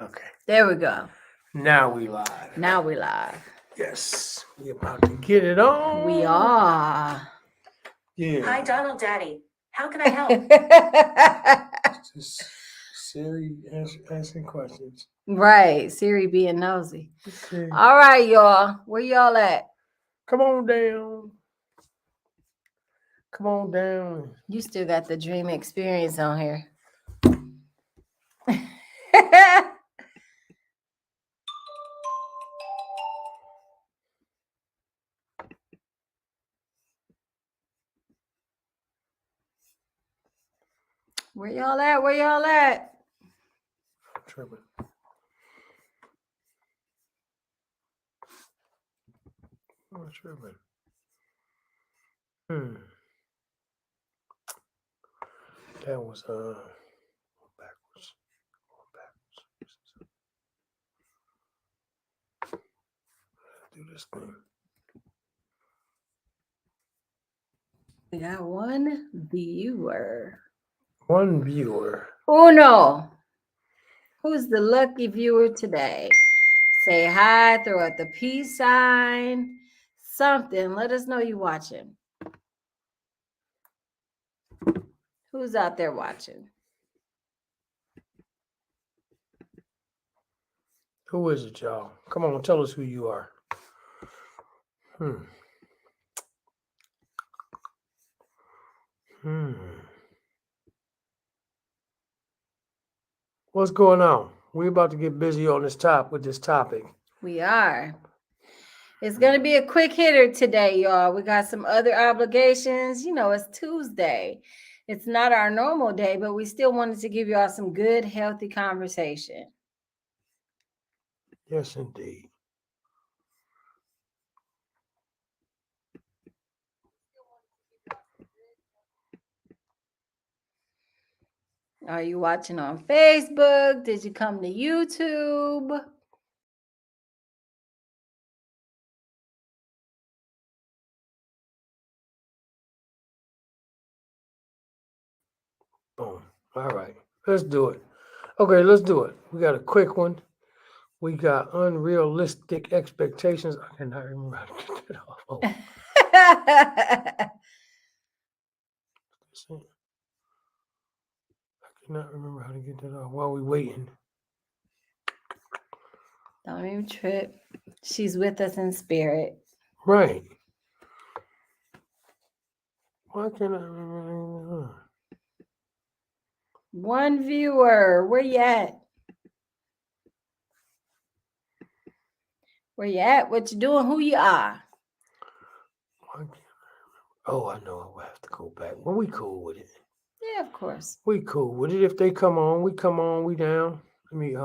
Okay. There we go. Now we live. Now we live. Yes. We about to get it on. We are. Yeah. Hi, Donald Daddy. How can I help? Just Siri asking questions. Right. Siri being nosy. Okay. All right, y'all. Where y'all at? Come on down. Come on down. You still got the dream experience on here. Where y'all at? Where y'all at? I'm tripping. I'm tripping. That was backwards. Do this thing. We got one viewer. One viewer. Uno. Who's the lucky viewer today? Say hi, throw out the peace sign, something. Let us know you watching. Who's out there watching? Who is it, y'all? Come on, tell us who you are. What's going on? We're about to get busy on this topic. We are. It's going to be a quick hitter today, y'all. We got some other obligations. You know, it's Tuesday. It's not our normal day, but we still wanted to give y'all some good, healthy conversation. Yes, indeed. Are you watching on Facebook? Did you come to YouTube? Boom. All right. Let's do it. Okay, let's do it. We got a quick one. We got unrealistic expectations. I cannot remember how to get that off. Oh. I cannot remember how to get that off while we waiting. Don't even trip. She's with us in spirit. Right. Why can't I remember? One viewer. Where you at? Where you at? What you doing? Who you are? Oh, I know. We'll have to go back. Well, we cool with it. Yeah, of course. We cool with it. If they come on, we down. Let me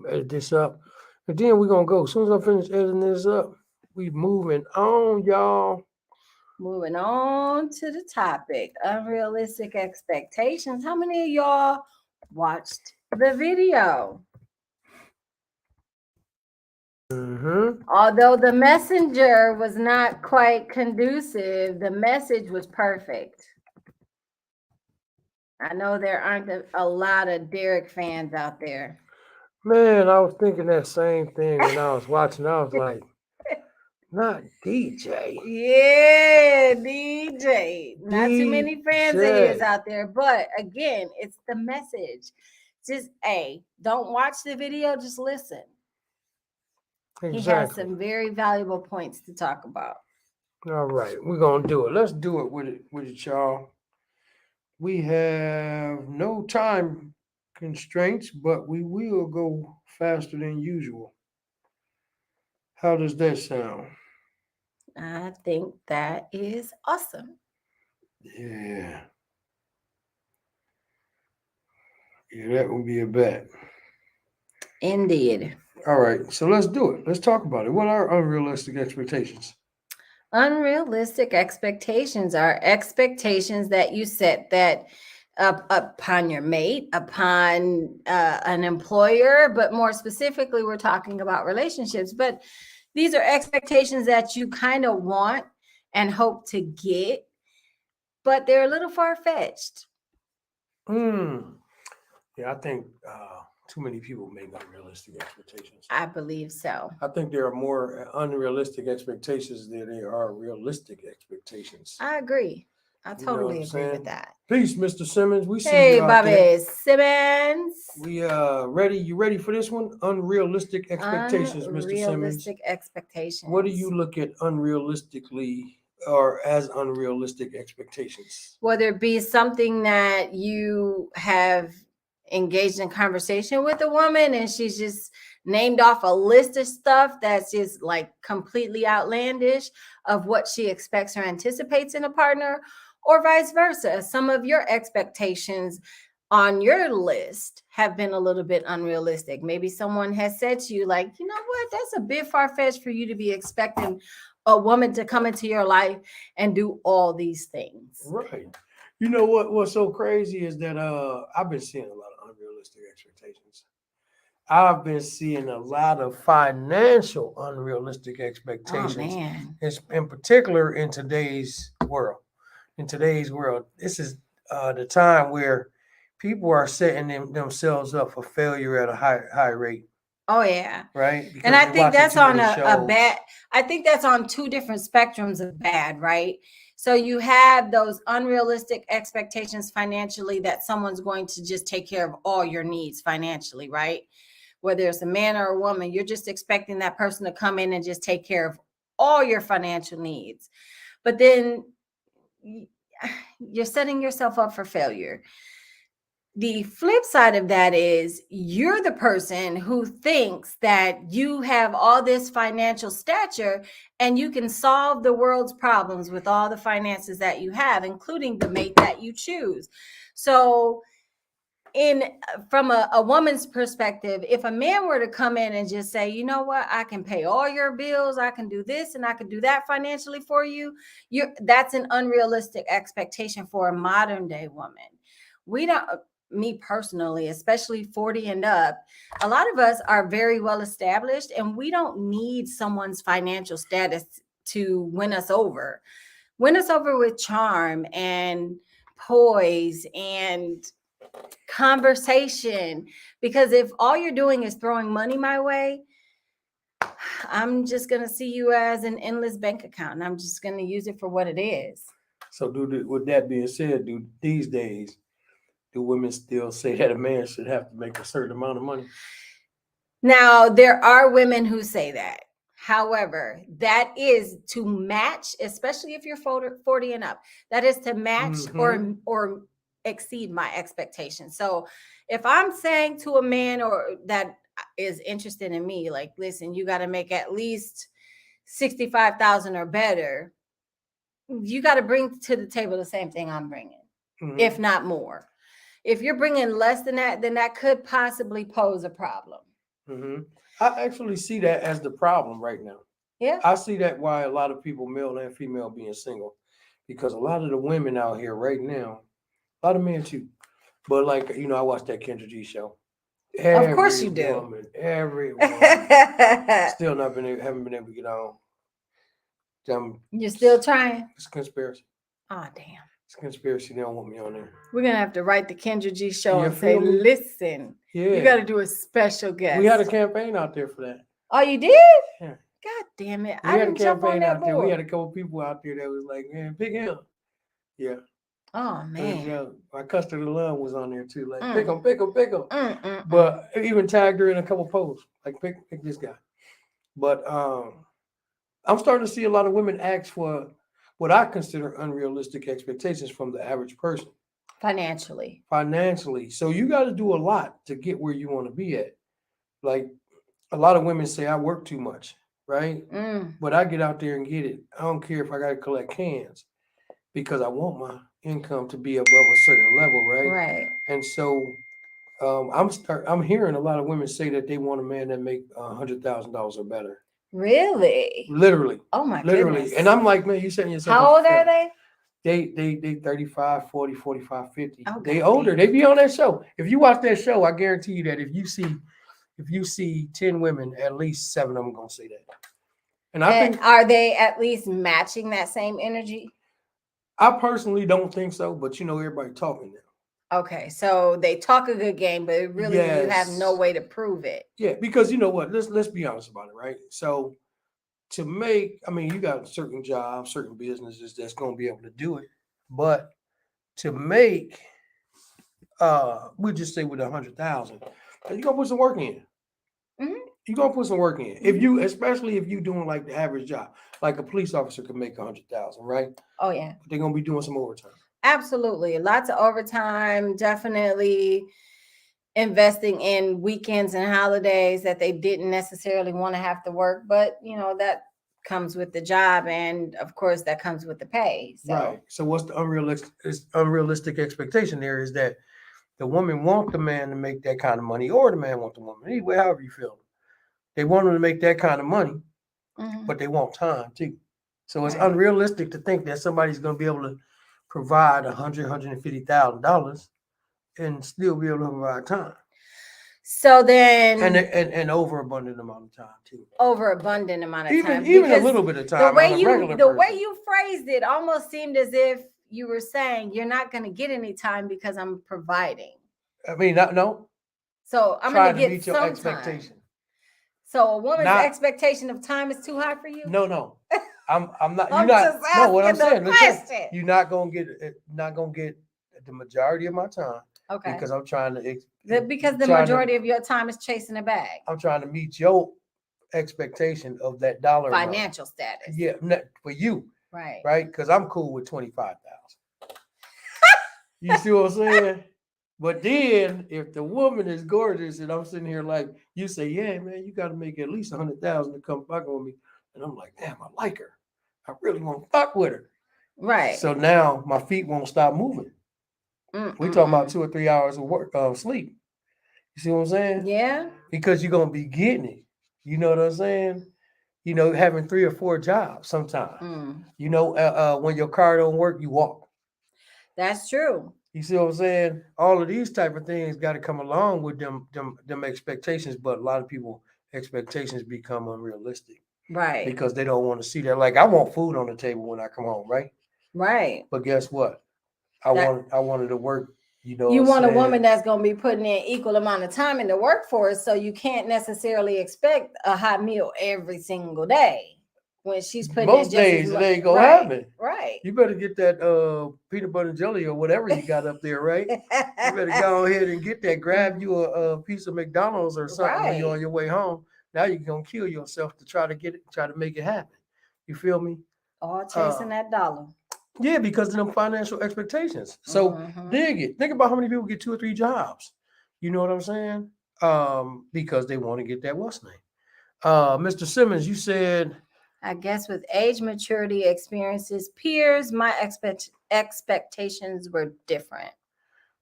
edit this up. And then we're gonna go. As soon as I finish editing this up, we moving on, y'all. Moving on to the topic. Unrealistic expectations. How many of y'all watched the video? Although the messenger was not quite conducive, the message was perfect. I know there aren't a lot of Derek fans out there. Man, I was thinking that same thing when I was watching. I was like, not DJ. Yeah, DJ. Not too many fans of his out there. But again, it's the message. Just, don't watch the video, just listen. Exactly. He has some very valuable points to talk about. All right, we're gonna do it. Let's do it with it, y'all. We have no time constraints, but we will go faster than usual. How does that sound? I think that is awesome. Yeah. Yeah, that would be a bet. Indeed. All right, so let's do it. Let's talk about it. What are unrealistic expectations? Unrealistic expectations are expectations that you set that upon your mate, upon an employer, but more specifically, we're talking about relationships. But these are expectations that you kind of want and hope to get, but they're a little far-fetched. Yeah, I think too many people make unrealistic expectations. I believe so. I think there are more unrealistic expectations than there are realistic expectations. I agree. I You know what totally I'm agree with saying? that. Peace, Mr. Simmons. We see Hey, you out there. Bobby Simmons. We ready? You ready for this one? Unrealistic expectations, Mr. Simmons. Unrealistic expectations. What do you look at unrealistically or as unrealistic expectations? Whether it be something that you have engaged in conversation with a woman and she's just named off a list of stuff that's just like completely outlandish of what she expects or anticipates in a partner, or vice versa. Some of your expectations on your list have been a little bit unrealistic. Maybe someone has said to you, like, you know what, that's a bit far-fetched for you to be expecting a woman to come into your life and do all these things. Right. You know what's so crazy is that I've been seeing a lot of unrealistic expectations. I've been seeing a lot of financial unrealistic Oh expectations. man. In particular in today's world. In today's world, this is the time where people are setting themselves up for failure at a high rate, Oh yeah. right? Because And I they're think watching that's too on many a shows. bad, I think that's on two different spectrums of bad, right? So you have those unrealistic expectations financially that someone's going to just take care of all your needs financially, right? Whether it's a man or a woman, you're just expecting that person to come in and just take care of all your financial needs. But then you're setting yourself up for failure. The flip side of that is you're the person who thinks that you have all this financial stature and you can solve the world's problems with all the finances that you have, including the mate that you choose. So from a woman's perspective, if a man were to come in and just say, you know what, I can pay all your bills, I can do this and I can do that financially for you, that's an unrealistic expectation for a modern day woman. We don't, me personally, especially 40 and up, a lot of us are very well established and we don't need someone's financial status to win us over. Win us over with charm and poise and conversation, because if all you're doing is throwing money my way, I'm just going to see you as an endless bank account and I'm just going to use it for what it is. So, with that being said, these days, do women still say that a man should have to make a certain amount of money? Now, there are women who say that. However, that is to match, especially if you're 40 and up, that is to match or exceed my expectations. So if I'm saying to a man or that is interested in me, like, listen, you got to make at least 65,000 or better, you got to bring to the table the same thing I'm bringing, if not more. If you're bringing less than that, then that could possibly pose a problem. I actually see that as the problem right now. Yeah. I see that why a lot of people, male and female, being single, because a lot of the women out here right now, a lot of men too, but like, I watched that Kendra G show. Of course you do. Every woman, still haven't been able to get on. You're still trying? It's a conspiracy. Oh, damn. It's a conspiracy. They don't want me on there. We're going to have to write the Kendra G show You and say, feel me? listen, you got to do a special guest. We had a campaign out there for that. Oh, you did? Yeah. God damn it. We I had a didn't jump on campaign that out there. board. We had a couple people out there that was like, man, pick him. Yeah. Oh, man. My custard alum was on there too. Like, pick him. Mm. But I even tagged her in a couple posts. Like, pick this guy. But I'm starting to see a lot of women ask for what I consider unrealistic expectations from the average person. Financially. So you got to do a lot to get where you want to be at. Like, a lot of women say I work too much, right? But I get out there and get it. I don't care if I got to collect cans because I want my income to be above a certain level, right? Right. And so I'm hearing a lot of women say that they want a man that make $100,000 or better. Really? Literally. Oh my Literally. goodness. And I'm like, man, you setting yourself How up old for are failure. they? They 35, 40, 45, 50. Oh, they God older. damn. They be on that show. If you watch that show, I guarantee you that if you see 10 women, at least 7 of them gonna say that. And I think, are they at least matching that same energy? I personally don't think so, but everybody talking now. Okay, so they talk a good game, but really you have no Yes. way to prove it. Yeah, because you know what? Let's be honest about it, right? So to make, I mean, you got certain jobs, certain businesses that's going to be able to do it, but to make, we just say with 100,000, you gonna put some work in. Mhm, You gonna put some work in. If mhm. you, especially if you doing like the average job, like a police officer could make 100,000, right? Oh yeah, But they're gonna be doing some overtime. absolutely. Lots of overtime. Definitely investing in weekends and holidays that they didn't necessarily want to have to work, but that comes with the job, and of course that comes with the pay. Right. So So what's the unrealistic expectation there is that the woman want the man to make that kind of money, or the man want the woman. Anyway, however you feel. They want them to make that kind of money, mhm, but they want time too. So it's right. unrealistic to think that somebody's going to be able to provide $150,000 and still be able to provide time So and then an overabundant amount of time too. overabundant amount of Even time, even a because little bit of the time way on a you regular the way person. you phrased it almost seemed as if you were saying you're not going to get any time because I'm providing. I mean, not no So I'm going to trying to get meet your some time. expectation. So a woman's Not expectation of time is too high for you? no. I'm not. You're I'm just not. No, what I'm asking the saying. Listen, question. you're not gonna get it. Not gonna get the majority of my time Okay. because I'm trying to Because the trying to majority of your time is chasing a bag. I'm trying to meet your expectation of that dollar amount. Financial status. Yeah, for you, Right. right? Because I'm cool with 25,000. You see what I'm saying? But then, if the woman is gorgeous, and I'm sitting here like you say, yeah, man, you got to make at least 100,000 to come fuck with me, and I'm like, damn, I like her. I really want to fuck with her. Right. So now my feet won't stop moving. We talking about 2 or 3 hours of work of sleep. You see what I'm saying? Yeah. Because you're gonna be getting it. You know what I'm saying? Having 3 or 4 jobs sometimes. When your car don't work, you walk. That's true. You see what I'm saying? All of these type of things got to come along with them expectations, but a lot of people expectations become unrealistic Right. because they don't want to see that. Like I want food on the table when I come home, right? Right. But guess what? I wanted to work. You know You what I'm want a saying? woman that's going to be putting in equal amount of time in the workforce, so you can't necessarily expect a hot meal every single day when she's putting in Most just as days it much. ain't gonna Right. happen. Right. You better get that peanut butter and jelly or whatever you got up there, right? You better go ahead and get that. Grab you a piece of McDonald's or something when you're Right. on your way home. Now you're gonna kill yourself to try to make it happen. You feel me? All chasing that dollar. Yeah, because of them financial expectations. So dig it. Think about how many people get 2 or 3 jobs. You know what I'm saying? Because they want to get that what's name. Mr. Simmons, you said I guess with age, maturity, experiences, peers, my expectations were different.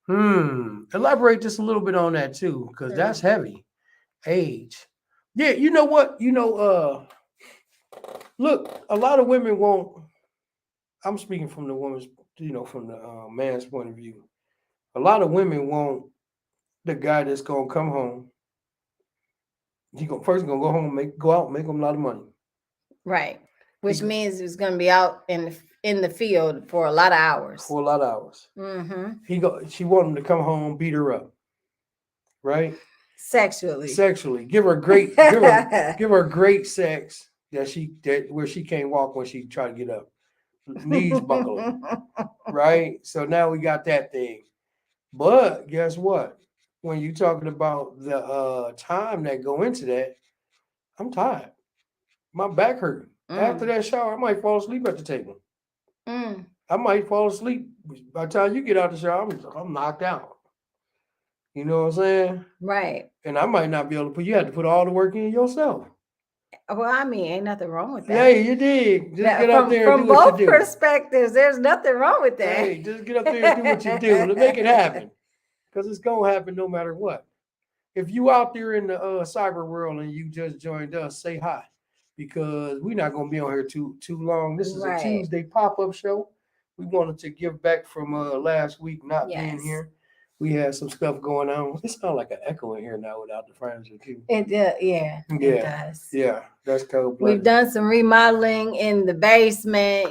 elaborate just a little bit on that too, because Sure. that's heavy. Age. Yeah, you know what? Look, a lot of women won't. I'm speaking from the woman's, from the man's point of view. A lot of women want the guy that's gonna come home. Gonna go home, go out, make him a lot of money. Right. Which means it's going to be out in the field for a lot of hours. For a lot of hours. Mm-hmm. She want him to come home, beat her up, right? Sexually. Give her great sex where she can't walk when she try to get up, knees buckling, right? So now we got that thing. But guess what? When you're talking about the time that go into that, I'm tired. My back hurting. After that shower, I might fall asleep at the table. I might fall asleep. By the time you get out the shower, I'm knocked out. You know what I'm saying? Right. And I might not be able to you have to put all the work in yourself. Well, I mean, ain't nothing wrong with that. Hey, you did. Just get out there and do what from you do. both perspectives, there's nothing wrong with that. Hey, just get up there and do what you do. Let's make it happen. Because it's going to happen no matter what. If you out there in the cyber world and you just joined us, say hi. Because we're not going to be on here too long. This is a Tuesday pop-up show. We wanted to give back from last week not being here. We had some stuff going on. It sounds like an echo in here now without the furniture too. It does. Yeah, that's cold. We've done some remodeling in the basement,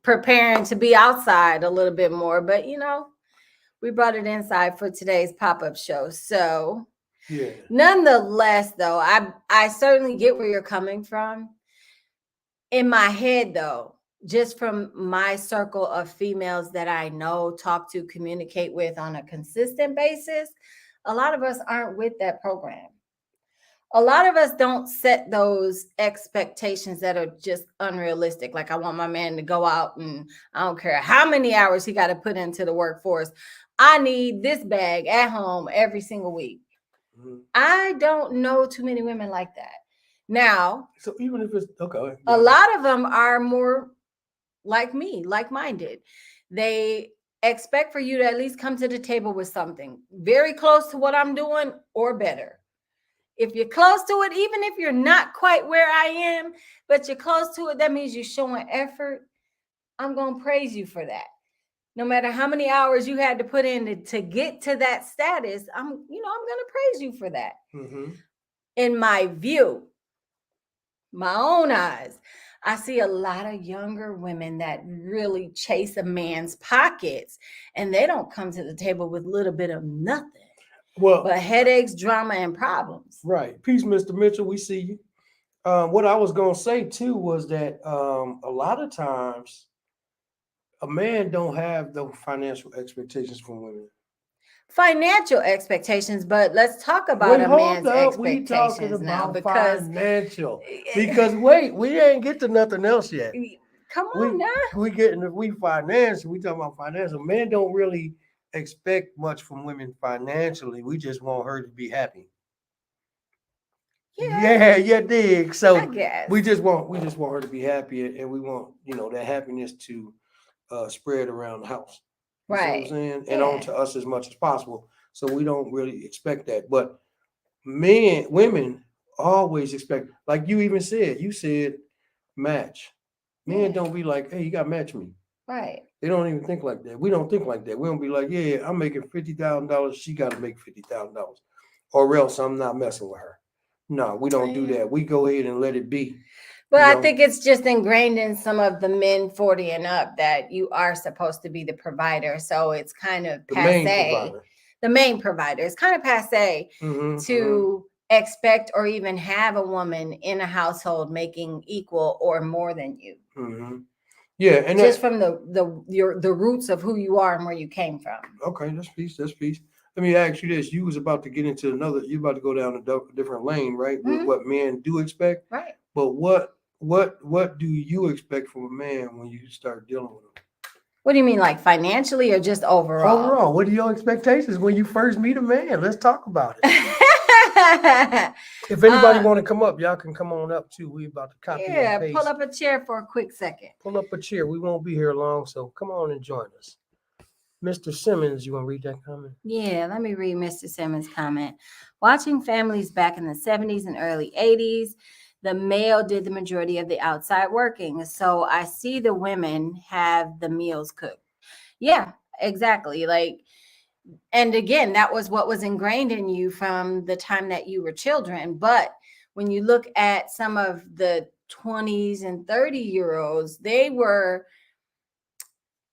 preparing to be outside a little bit more, but we brought it inside for today's pop-up show. So Yeah. nonetheless, though, I certainly get where you're coming from. In my head, though, just from my circle of females that I know, talk to, communicate with on a consistent basis, a lot of us aren't with that program. A lot of us don't set those expectations that are just unrealistic. Like, I want my man to go out and I don't care how many hours he got to put into the workforce. I need this bag at home every single week. Mhm. I don't know too many women like that. Now, So even if it's okay, a lot of them are more like me, like-minded. They expect for you to at least come to the table with something very close to what I'm doing or better. If you're close to it, even if you're not quite where I am, but you're close to it, that means you're showing effort. I'm going to praise you for that. No matter how many hours you had to put in to get to that status, I'm going to praise you for that. Mm-hmm. In my view, my own eyes, I see a lot of younger women that really chase a man's pockets, and they don't come to the table with a little bit of nothing. Well, but headaches, drama, and problems. Right. Peace, Mr. Mitchell. We see you. What I was gonna say too was that a lot of times a man don't have the financial expectations from women. Financial expectations, but let's talk about Wait, a hold man's up. We talking expectations now, about because financial. Because wait, we ain't get to nothing else yet. come on now. We financial. We talking about financial. Men don't really expect much from women financially. We just want her to be happy. Yeah, dig. I So guess. we just want her to be happy, and we want that happiness to spread around the house. You see what I'm Right. saying? And on to us as much as possible. So we don't really expect that. But women always expect, like you even said, match. Men don't be like, hey, you gotta match me. Right. They don't even think like that. We don't think like that. We don't be like, yeah, I'm making $50,000. She got to make $50,000, or else I'm not messing with her. No, we don't do that. We go ahead and let it be. But I think it's just ingrained in some of the men 40 and up that you are supposed to be the provider. So it's kind of passe. The main provider. It's kind of passe to expect or even have a woman in a household making equal or more than you. Mm-hmm. Yeah, and just from the roots of who you are and where you came from. Okay, that's peace. Let me ask you this: you was about to get into you about to go down a different lane, right? With what men do expect, right? But what do you expect from a man when you start dealing with him? What do you mean, like financially or just overall? Overall, what are your expectations when you first meet a man? Let's talk about it. If anybody want to come up, y'all can come on up too. We about to copy and paste. Pull up a chair for a quick second. Pull up a chair. We won't be here long, so come on and join us. Mr. Simmons, you want to read that comment? Yeah, let me read Mr. Simmons' comment. Watching families back in the 70s and early 80s, the male did the majority of the outside working. So I see the women have the meals cooked. Yeah, exactly. And again, that was what was ingrained in you from the time that you were children. But when you look at some of the 20s and 30-year-olds, they were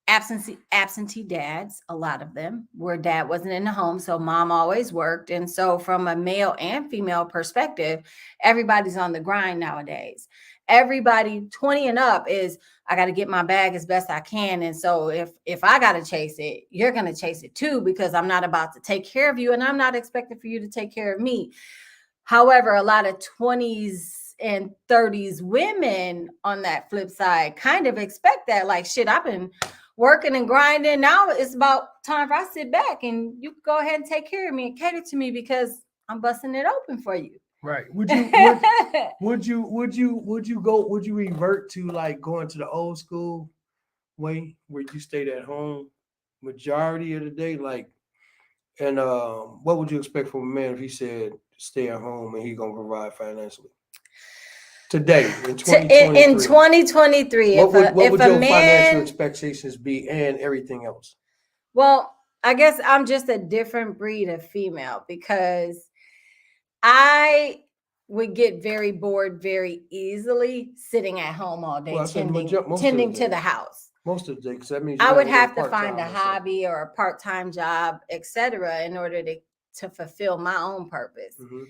absentee dads. A lot of them where dad wasn't in the home, so mom always worked. And so from a male and female perspective, everybody's on the grind nowadays. Everybody 20 and up is, I got to get my bag as best I can. And so if I got to chase it, you're going to chase it too, because I'm not about to take care of you and I'm not expecting for you to take care of me. However, a lot of 20s and 30s women on that flip side kind of expect that, like, shit, I've been working and grinding. Now it's about time for I sit back and you can go ahead and take care of me and cater to me because I'm busting it open for you. Right. Would you revert to like going to the old school way where you stayed at home majority of the day? Like, and what would you expect from a man if he said stay at home and he's gonna provide financially? Today in 2023. In 2023, what would your financial expectations be and everything else? Well, I guess I'm just a different breed of female because I would get very bored very easily sitting at home all day, tending to the house. Most of the day, because that means you I gotta would work have to part-time find a or something. hobby or a part-time job, etc., in order to fulfill my own purpose. Mhm.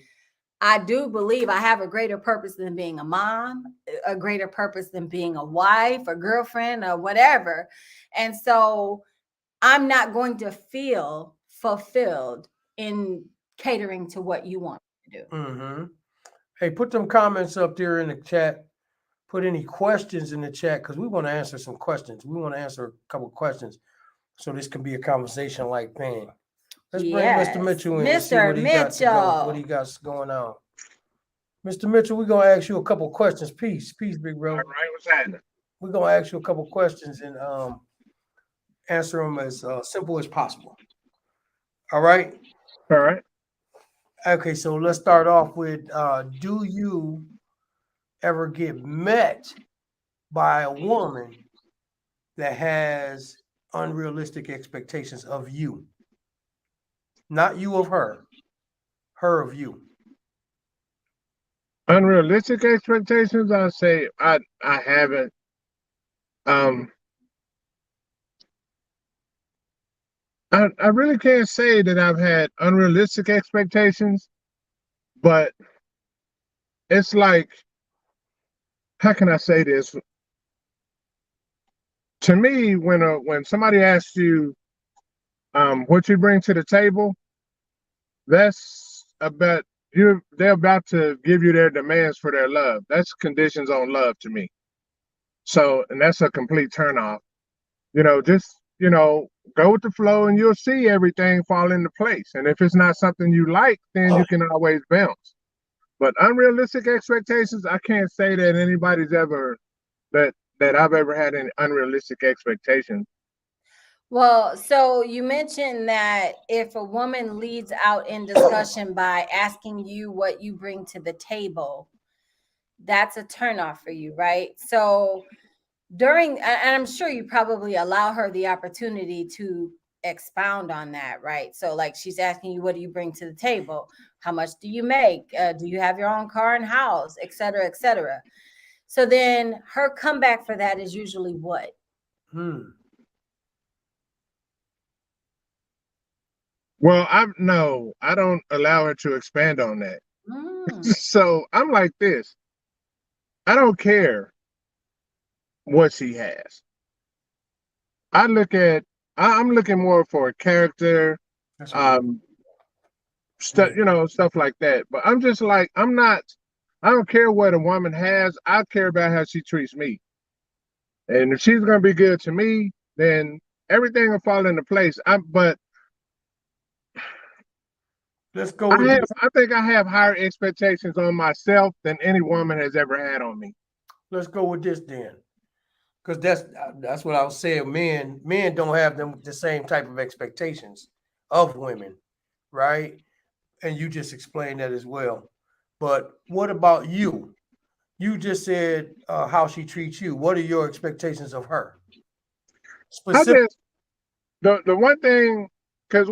I do believe I have a greater purpose than being a mom, a greater purpose than being a wife, a girlfriend, or whatever. And so I'm not going to feel fulfilled in catering to what you want to do. Mm-hmm. Hey, put them comments up there in the chat. Put any questions in the chat because we want to answer some questions. We want to answer a couple questions so this can be a conversation like bang. Let's bring Mr. Yes. Mitchell in and see Mr. what he got to go, what he Mitchell. got going on. Mr. Mitchell, we're gonna ask you a couple questions. Peace, big All bro. right, what's happening? We're gonna ask you a couple questions and answer them as simple as possible. All right. All right. Okay, so let's start off with do you ever get met by a woman that has unrealistic expectations of you? Not you of her of you. Unrealistic expectations, I say I haven't. Um, I really can't say that I've had unrealistic expectations, but it's like, how can I say this? To me, when somebody asks you what you bring to the table, that's about you. They're about to give you their demands for their love. That's conditions on love to me. So, and that's a complete turnoff. Just go with the flow, and you'll see everything fall into place. And if it's not something you like, then you can always bounce. But unrealistic expectations, I can't say that anybody's ever that I've ever had any unrealistic expectations. Well, so you mentioned that if a woman leads out in discussion by asking you what you bring to the table, that's a turnoff for you, right? So and I'm sure you probably allow her the opportunity to expound on that, right? So like she's asking you, what do you bring to the table? How much do you make? Do you have your own car and house, et cetera, et cetera? So then her comeback for that is usually what? Well, I don't allow her to expand on that. So I'm like this. I don't care what she has. I'm looking more for character, That's um, stuff like that. But I'm just like, I don't care what a woman has. I care about how she treats me. And if she's gonna be good to me, then everything will fall into place. But let's go with this. I think I have higher expectations on myself than any woman has ever had on me. Let's go with this then. Because that's what I was saying. Men don't have the same type of expectations of women, right? And you just explained that as well. But what about you? You just said how she treats you. What are your expectations of her? I Specific. just the one thing, because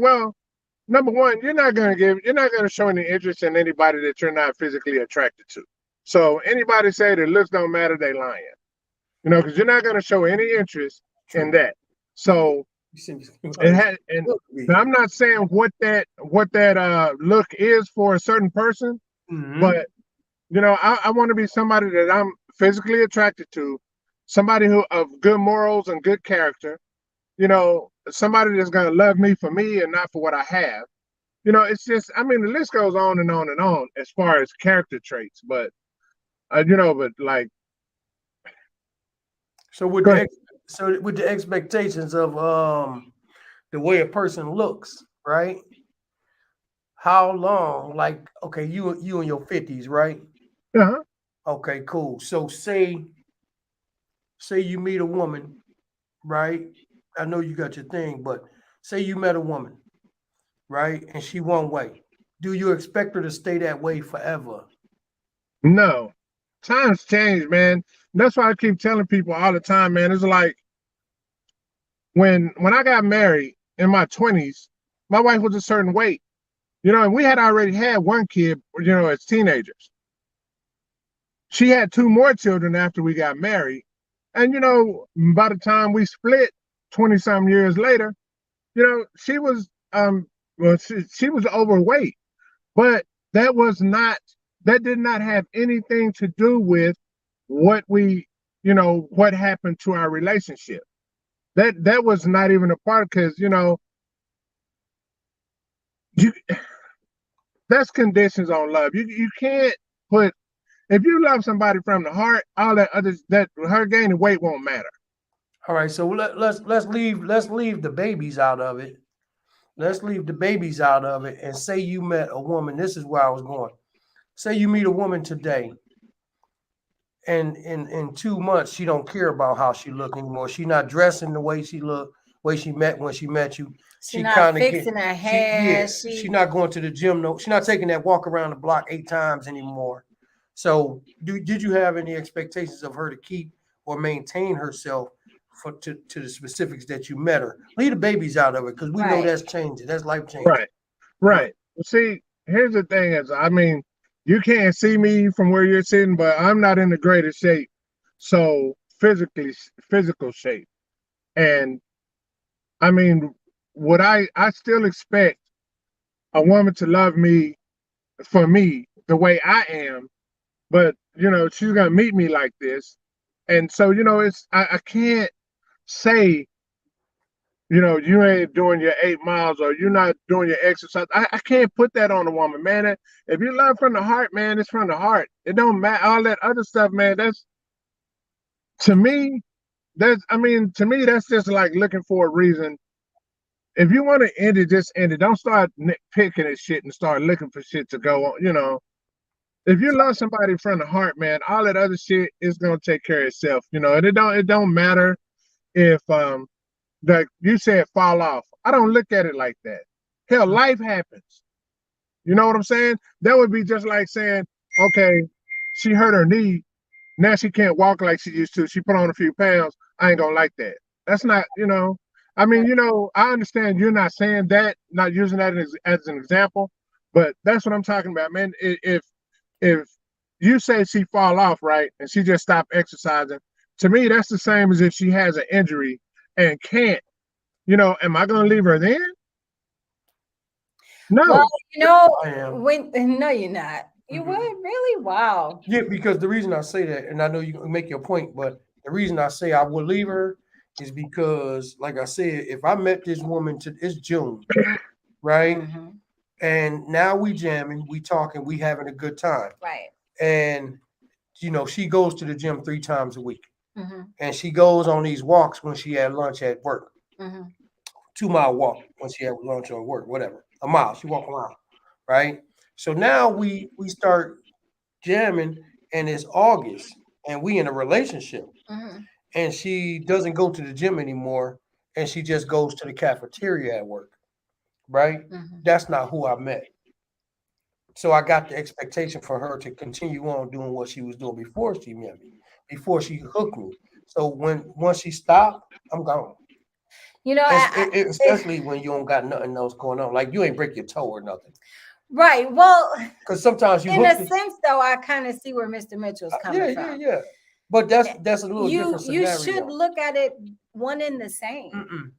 number one, you're not gonna show any interest in anybody that you're not physically attracted to. So anybody say that looks don't matter, they lying. Because you're not gonna show any interest in that. So and I'm not saying what that look is for a certain person, but I want to be somebody that I'm physically attracted to, somebody who of good morals and good character, somebody that's gonna love me for me and not for what I have. It's just, I mean, the list goes on and on and on as far as character traits, but but like, so with the expectations of the way a person looks, right? How long? Like, okay, you in your 50s, right? uh-huh. Okay, cool. So say you meet a woman, right? I know you got your thing, but say you met a woman, right? And she one way. Do you expect her to stay that way forever? No, times change, man. That's why I keep telling people all the time, man. It's like when I got married in my 20s, my wife was a certain weight, and we had already had one kid, as teenagers. She had two more children after we got married. And by the time we split 20 some years later, she was she was overweight, but that did not have anything to do with what what happened to our relationship. That was not even a part, because you that's conditions on love. You can't put, if you love somebody from the heart, all that others, that her gaining weight won't matter. All right, so let's leave the babies out of it. Let's leave the babies out of it and say you met a woman. This is where I was going. Say you meet a woman today, and in 2 months she don't care about how she look anymore. She not dressing the way she looked, way she met when she met you. She She not kind of fixing her hair. she not going to the gym. No, she's not taking that walk around the block 8 times anymore. So did you have any expectations of her to keep or maintain herself to the specifics that you met her? Leave the babies out of it, because we know Right. that's changing. That's life changing. Right. Right. See, here's the thing: is, I mean, you can't see me from where you're sitting, but I'm not in the greatest shape. So physical shape. And I mean, would I still expect a woman to love me for me the way I am, but she's gonna meet me like this. And so, I can't say, you ain't doing your 8 miles, or you're not doing your exercise. I can't put that on a woman, man. If you love from the heart, man, it's from the heart. It don't matter all that other stuff, man. That's, to me, to me, that's just like looking for a reason. If you want to end it, just end it. Don't start nitpicking at shit and start looking for shit to go on. If you love somebody from the heart, man, all that other shit is gonna take care of itself, and it don't matter if like you said, fall off. I don't look at it like that. Hell, life happens. You know what I'm saying? That would be just like saying, okay, she hurt her knee, now she can't walk like she used to. She put on a few pounds. I ain't gonna like that. That's not, I mean, I understand you're not saying that, not using that as an example, but that's what I'm talking about, man. If you say she fall off, right, and she just stopped exercising, to me that's the same as if she has an injury and can't. Am I going to leave her then? No. Well, I am. no, you're not. You would really? Wow. Yeah, because the reason I say that, and I know you make your point, but the reason I say I would leave her is because, like I said, if I met this woman it's June, right? Mm-hmm. And now we jamming, we talking, we having a good time. Right. And she goes to the gym 3 times a week. Mm-hmm. And she goes on these walks when she had lunch at work. Mm-hmm. 2-mile walk when she had lunch or work, whatever. A mile. She walked a mile. Right? So now we start jamming, and it's August, and we in a relationship. Mm-hmm. And she doesn't go to the gym anymore, and she just goes to the cafeteria at work. Right? Mm-hmm. That's not who I met. So I got the expectation for her to continue on doing what she was doing before she met me, before she hooked me. So once she stopped, I'm gone. Especially when you don't got nothing else going on, like you ain't break your toe or nothing. Right. Well, because sometimes you in a sense, though, I kind of see where Mr. Mitchell's coming from. Yeah. But that's a little different scenario. You should look at it one in the same. Mm-mm.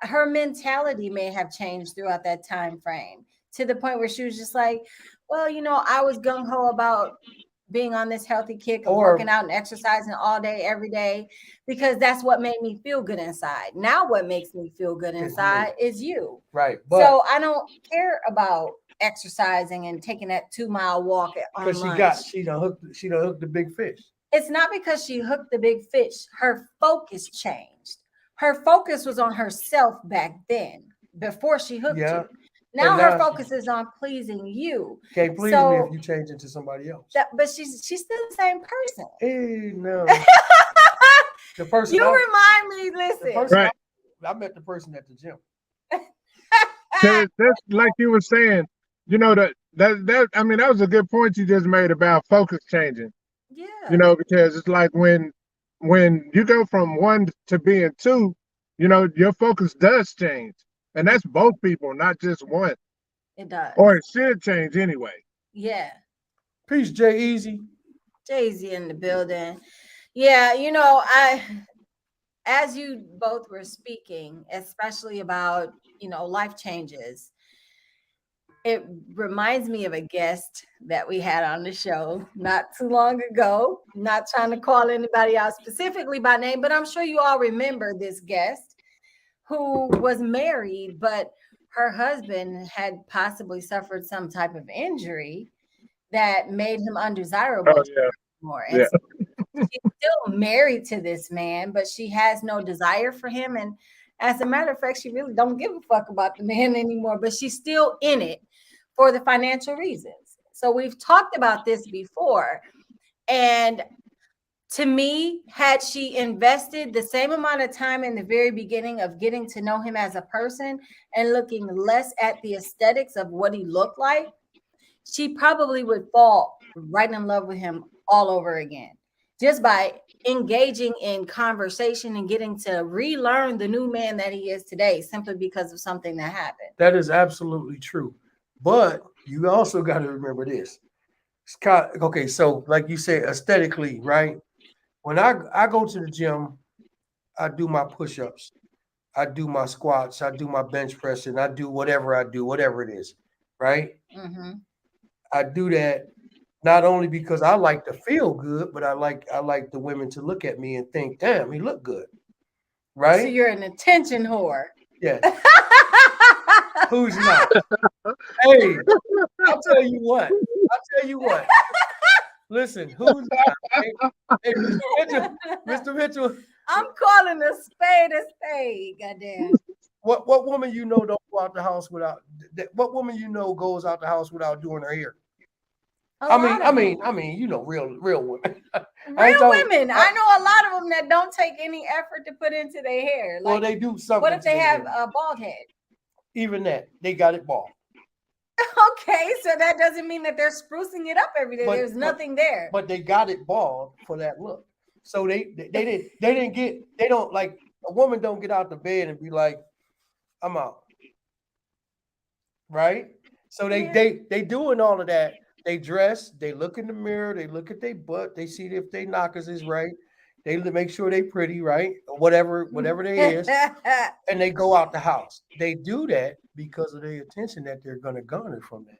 Her mentality may have changed throughout that time frame to the point where she was just like, well, I was gung-ho about being on this healthy kick of working out and exercising all day, every day, because that's what made me feel good inside. Now what makes me feel good inside is you. Right. So I don't care about exercising and taking that 2-mile walk on lunch. She done hooked the big fish. It's not because she hooked the big fish. Her focus changed. Her focus was on herself back then, before she hooked you. Now her focus is on pleasing you. Can't please me if you change into somebody else. But she's still the same person. Hey, no. The person you remind me. Listen, right. I met the person at the gym. That's like you were saying. That I mean, that was a good point you just made about focus changing. Yeah. Because it's like when you go from 1 to being 2, your focus does change. And that's both people, not just one. It does. Or it should change anyway. Yeah. Peace, Jay Easy. Jay-Z in the building. Yeah, as you both were speaking, especially about, life changes, it reminds me of a guest that we had on the show not too long ago. Not trying to call anybody out specifically by name, but I'm sure you all remember this guest who was married, but her husband had possibly suffered some type of injury that made him undesirable Oh yeah, anymore. And yeah. so she's still married to this man, but she has no desire for him. And as a matter of fact, she really don't give a fuck about the man anymore, but she's still in it for the financial reasons. So we've talked about this before. And to me, had she invested the same amount of time in the very beginning of getting to know him as a person and looking less at the aesthetics of what he looked like, she probably would fall right in love with him all over again just by engaging in conversation and getting to relearn the new man that he is today simply because of something that happened. That is absolutely true. But you also got to remember this. Scott, okay, so like you said, aesthetically, right? When I go to the gym, I do my push-ups, I do my squats, I do my bench press, and I do, whatever it is, right? Mm-hmm. I do that not only because I like to feel good, but I like the women to look at me and think, damn, he look good, So right? you're an attention whore. Yes. Who's not? Hey, I'll tell you what. I'll tell you what. Listen, who's not? Hey, Mr. Mitchell, I'm calling a spade a spade. Goddamn. what woman don't go out the house without what woman goes out the house without doing her hair? A I mean, lot I of mean, them. I mean, real women. I ain't Real talking. women. I know a lot of them that don't take any effort to put into their hair. Well, Like, they do what something if to they their have hair. a bald head? Even that, they got it bald. Okay, so that doesn't mean that they're sprucing it up every day. But There's but nothing there. but they got it bald for that look. So they don't like a woman don't get out the bed and be like, I'm out, right? So they Yeah. they they doing all of that. They dress, they look in the mirror, they look at their butt, they see if they knockers is right, make sure they pretty, right? Or whatever they is, and they go out the house. They do that because of the attention that they're gonna garner from that.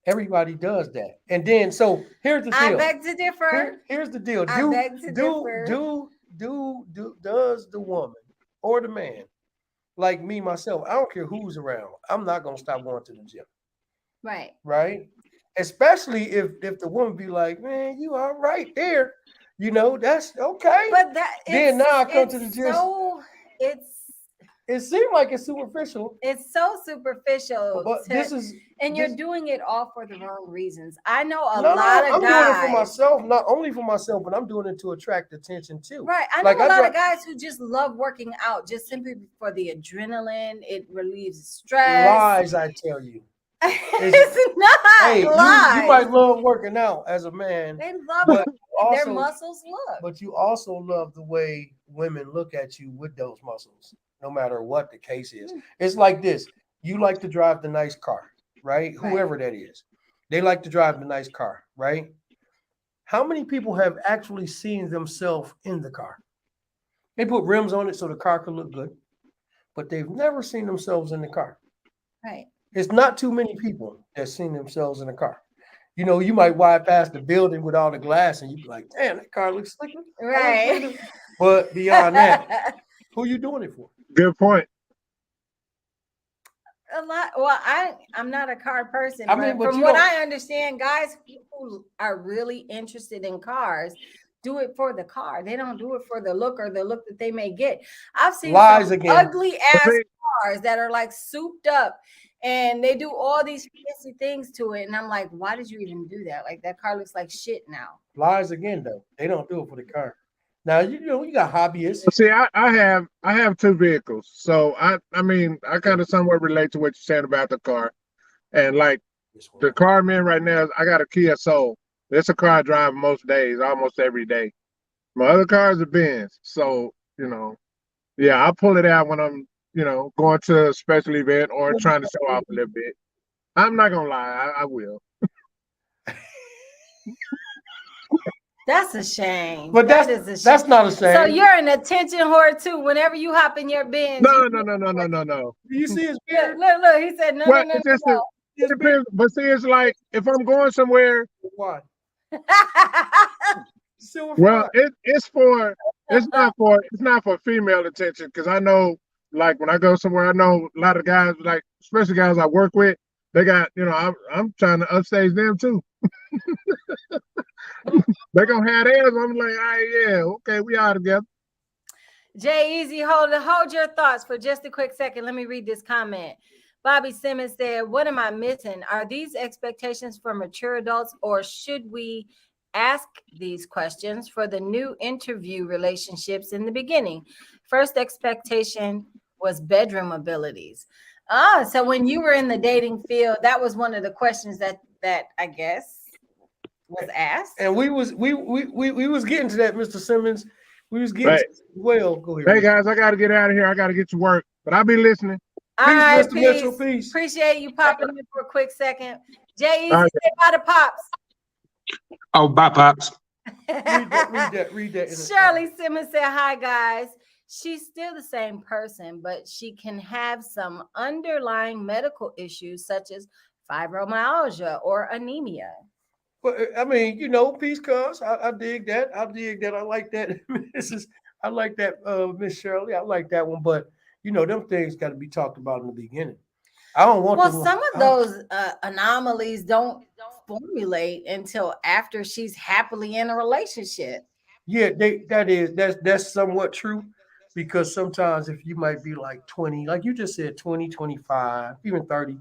Everybody does that. And then so here's the I deal. beg to differ. Here's the deal. I beg to differ. Does the woman or the man like me myself? I don't care who's around. I'm not gonna stop going to the gym, Right. right? Especially if the woman be like, man, you all right there, that's okay. But that Then now I come to the it's gym. so it's It seemed like it's superficial, it's so superficial but to, this is and you're this. doing it all for the wrong reasons. I know a No, lot I'm of doing it for guys. myself. Not only for myself, but I'm doing it to attract attention too. Right. I know Like a I lot drive. of guys who just love working out just simply for the adrenaline. It relieves stress. Lies, I tell you. It's not Hey, lies. you might love working out as a man, They love but their also muscles look. but you also love the way women look at you with those muscles, no matter what the case is. It's like this. You like to drive the nice car, right? Right. Whoever that is. They like to drive the nice car, right? How many people have actually seen themselves in the car? They put rims on it so the car can look good, but they've never seen themselves in the car. Right. It's not too many people that seen themselves in a car. You might ride past the building with all the glass and you be like, damn, that car looks slick. Right. But beyond that, who you doing it for? Good point. A lot. Well, I'm not a car person, I mean, but but from you what don't- I understand, guys who are really interested in cars do it for the car. They don't do it for the look or the look that they may get. I've seen Lies some again. ugly ass See, cars that are like souped up and they do all these fancy things to it. And I'm like, why did you even do that? Like that car looks like shit now. Lies again, though. They don't do it for the car. Now, you got hobbyists. see, I have two vehicles, so I mean I kind of somewhat relate to what you're saying about the car, and like the car I'm in right now, I got a Kia Soul. It's a car I drive most days, almost every day. My other car is a Benz, so yeah, I pull it out when I'm going to a special event or trying to show off a little bit. I'm not gonna lie, I will. That's a shame. But That is a shame. that's not a shame. So you're an attention whore too. Whenever you hop in your Benz, No. Do you see his look, beard? look. He said no, Well, no, it no, just no, His beard. depends. But see, it's like if I'm going somewhere, Why? no. Silver well, fox. it's not for female attention because I know, like when I go somewhere, I know a lot of guys, like especially guys I work with, they got, I'm trying to upstage them too. They gonna have theirs. I'm like, yeah, okay, we all together. Jay Easy, hold your thoughts for just a quick second. Let me read this comment. Bobby Simmons said, "What am I missing? Are these expectations for mature adults, or should we ask these questions for the new interview relationships in the beginning? First expectation was bedroom abilities." So when you were in the dating field, that was one of the questions that I guess was asked. And we was getting to that, Mr. Simmons. We was getting Right. to well, go ahead. Hey guys, I gotta get out of here. I gotta get to work, but I'll be listening. All Peace, right, Mr. Mitchell, peace. Appreciate you popping in for a quick second. Jay Easy, All right. say bye to Pops. Oh, bye, Pops. Read that. in the- Shirley Simmons said, "Hi, guys. She's still the same person, but she can have some underlying medical issues such as fibromyalgia or anemia." Well, I mean, peace, cuz. I dig that. I like that, Mrs. I like that, Miss Shirley. I like that one. But them things got to be talked about in the beginning. I don't want. Well, some of those anomalies don't formulate until after she's happily in a relationship. Yeah, that's somewhat true, because sometimes if you might be like 20, like you just said, 20, 25, even 30,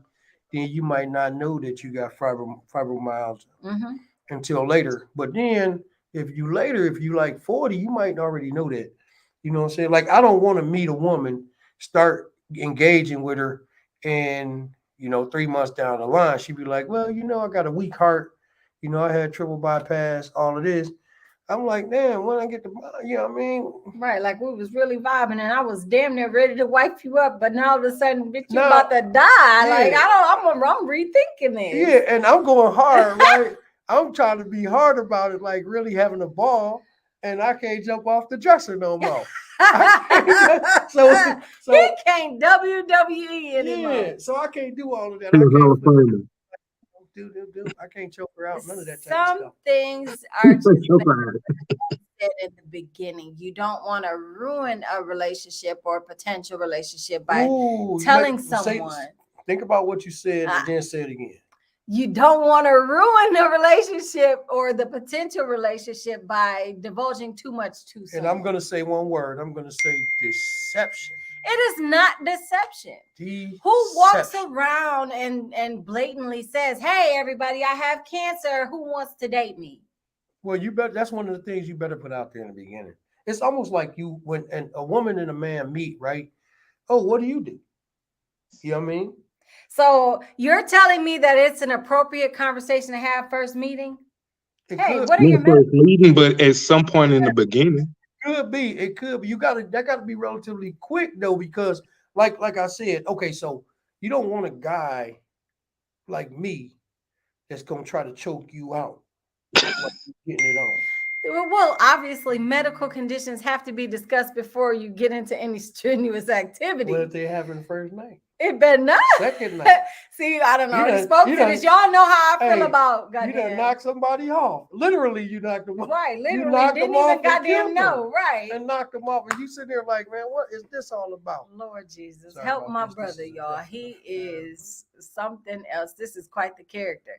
then you might not know that you got fibromyalgia Mm-hmm. until later. But then if you like 40, you might already know that. You know what I'm saying? Like, I don't want to meet a woman, start engaging with her, and 3 months down the line, she'd be like, well, I got a weak heart, I had triple bypass, all of this. I'm like, damn, when I get the, what I mean? Right, like we was really vibing, and I was damn near ready to wipe you up, but now all of a sudden, bitch, you about to die. Yeah. Like I'm rethinking this. Yeah, and I'm going hard, right? I'm trying to be hard about it, like really having a ball, and I can't jump off the dresser no more. so he can't WWE anymore. Yeah, so I can't do all of that. He was Hall of Famer. I can't choke her out. None of that type Some of stuff. things are just So bad. said in the beginning. You don't want to ruin a relationship or a potential relationship by telling someone. Think about what you said and then say it again. You don't want to ruin the relationship or the potential relationship by divulging too much too soon. And I'm going to say one word. I'm going to say deception. It is not deception. Who walks around and blatantly says, "Hey, everybody, I have cancer. Who wants to date me?" Well, that's one of the things you better put out there in the beginning. It's almost like when a woman and a man meet, right? Oh, what do? You know what I mean? So you're telling me that it's an appropriate conversation to have first meeting? What are your meeting? But at some point in the beginning, it could be. That got to be relatively quick though, because like I said, okay, so you don't want a guy like me that's gonna try to choke you out, like getting it on. Well, obviously, medical conditions have to be discussed before you get into any strenuous activity. What if they having the first night? It better not. Second night. See, I don't know. You spoke to this. Y'all know how I feel about goddamn. You done knock somebody off. Literally, you knocked them off. Right, literally. You didn't even goddamn know. Right. And knocked them off. And you sit there like, man, what is this all about? Lord Jesus. Help my brother, y'all. He is something else. This is quite the character.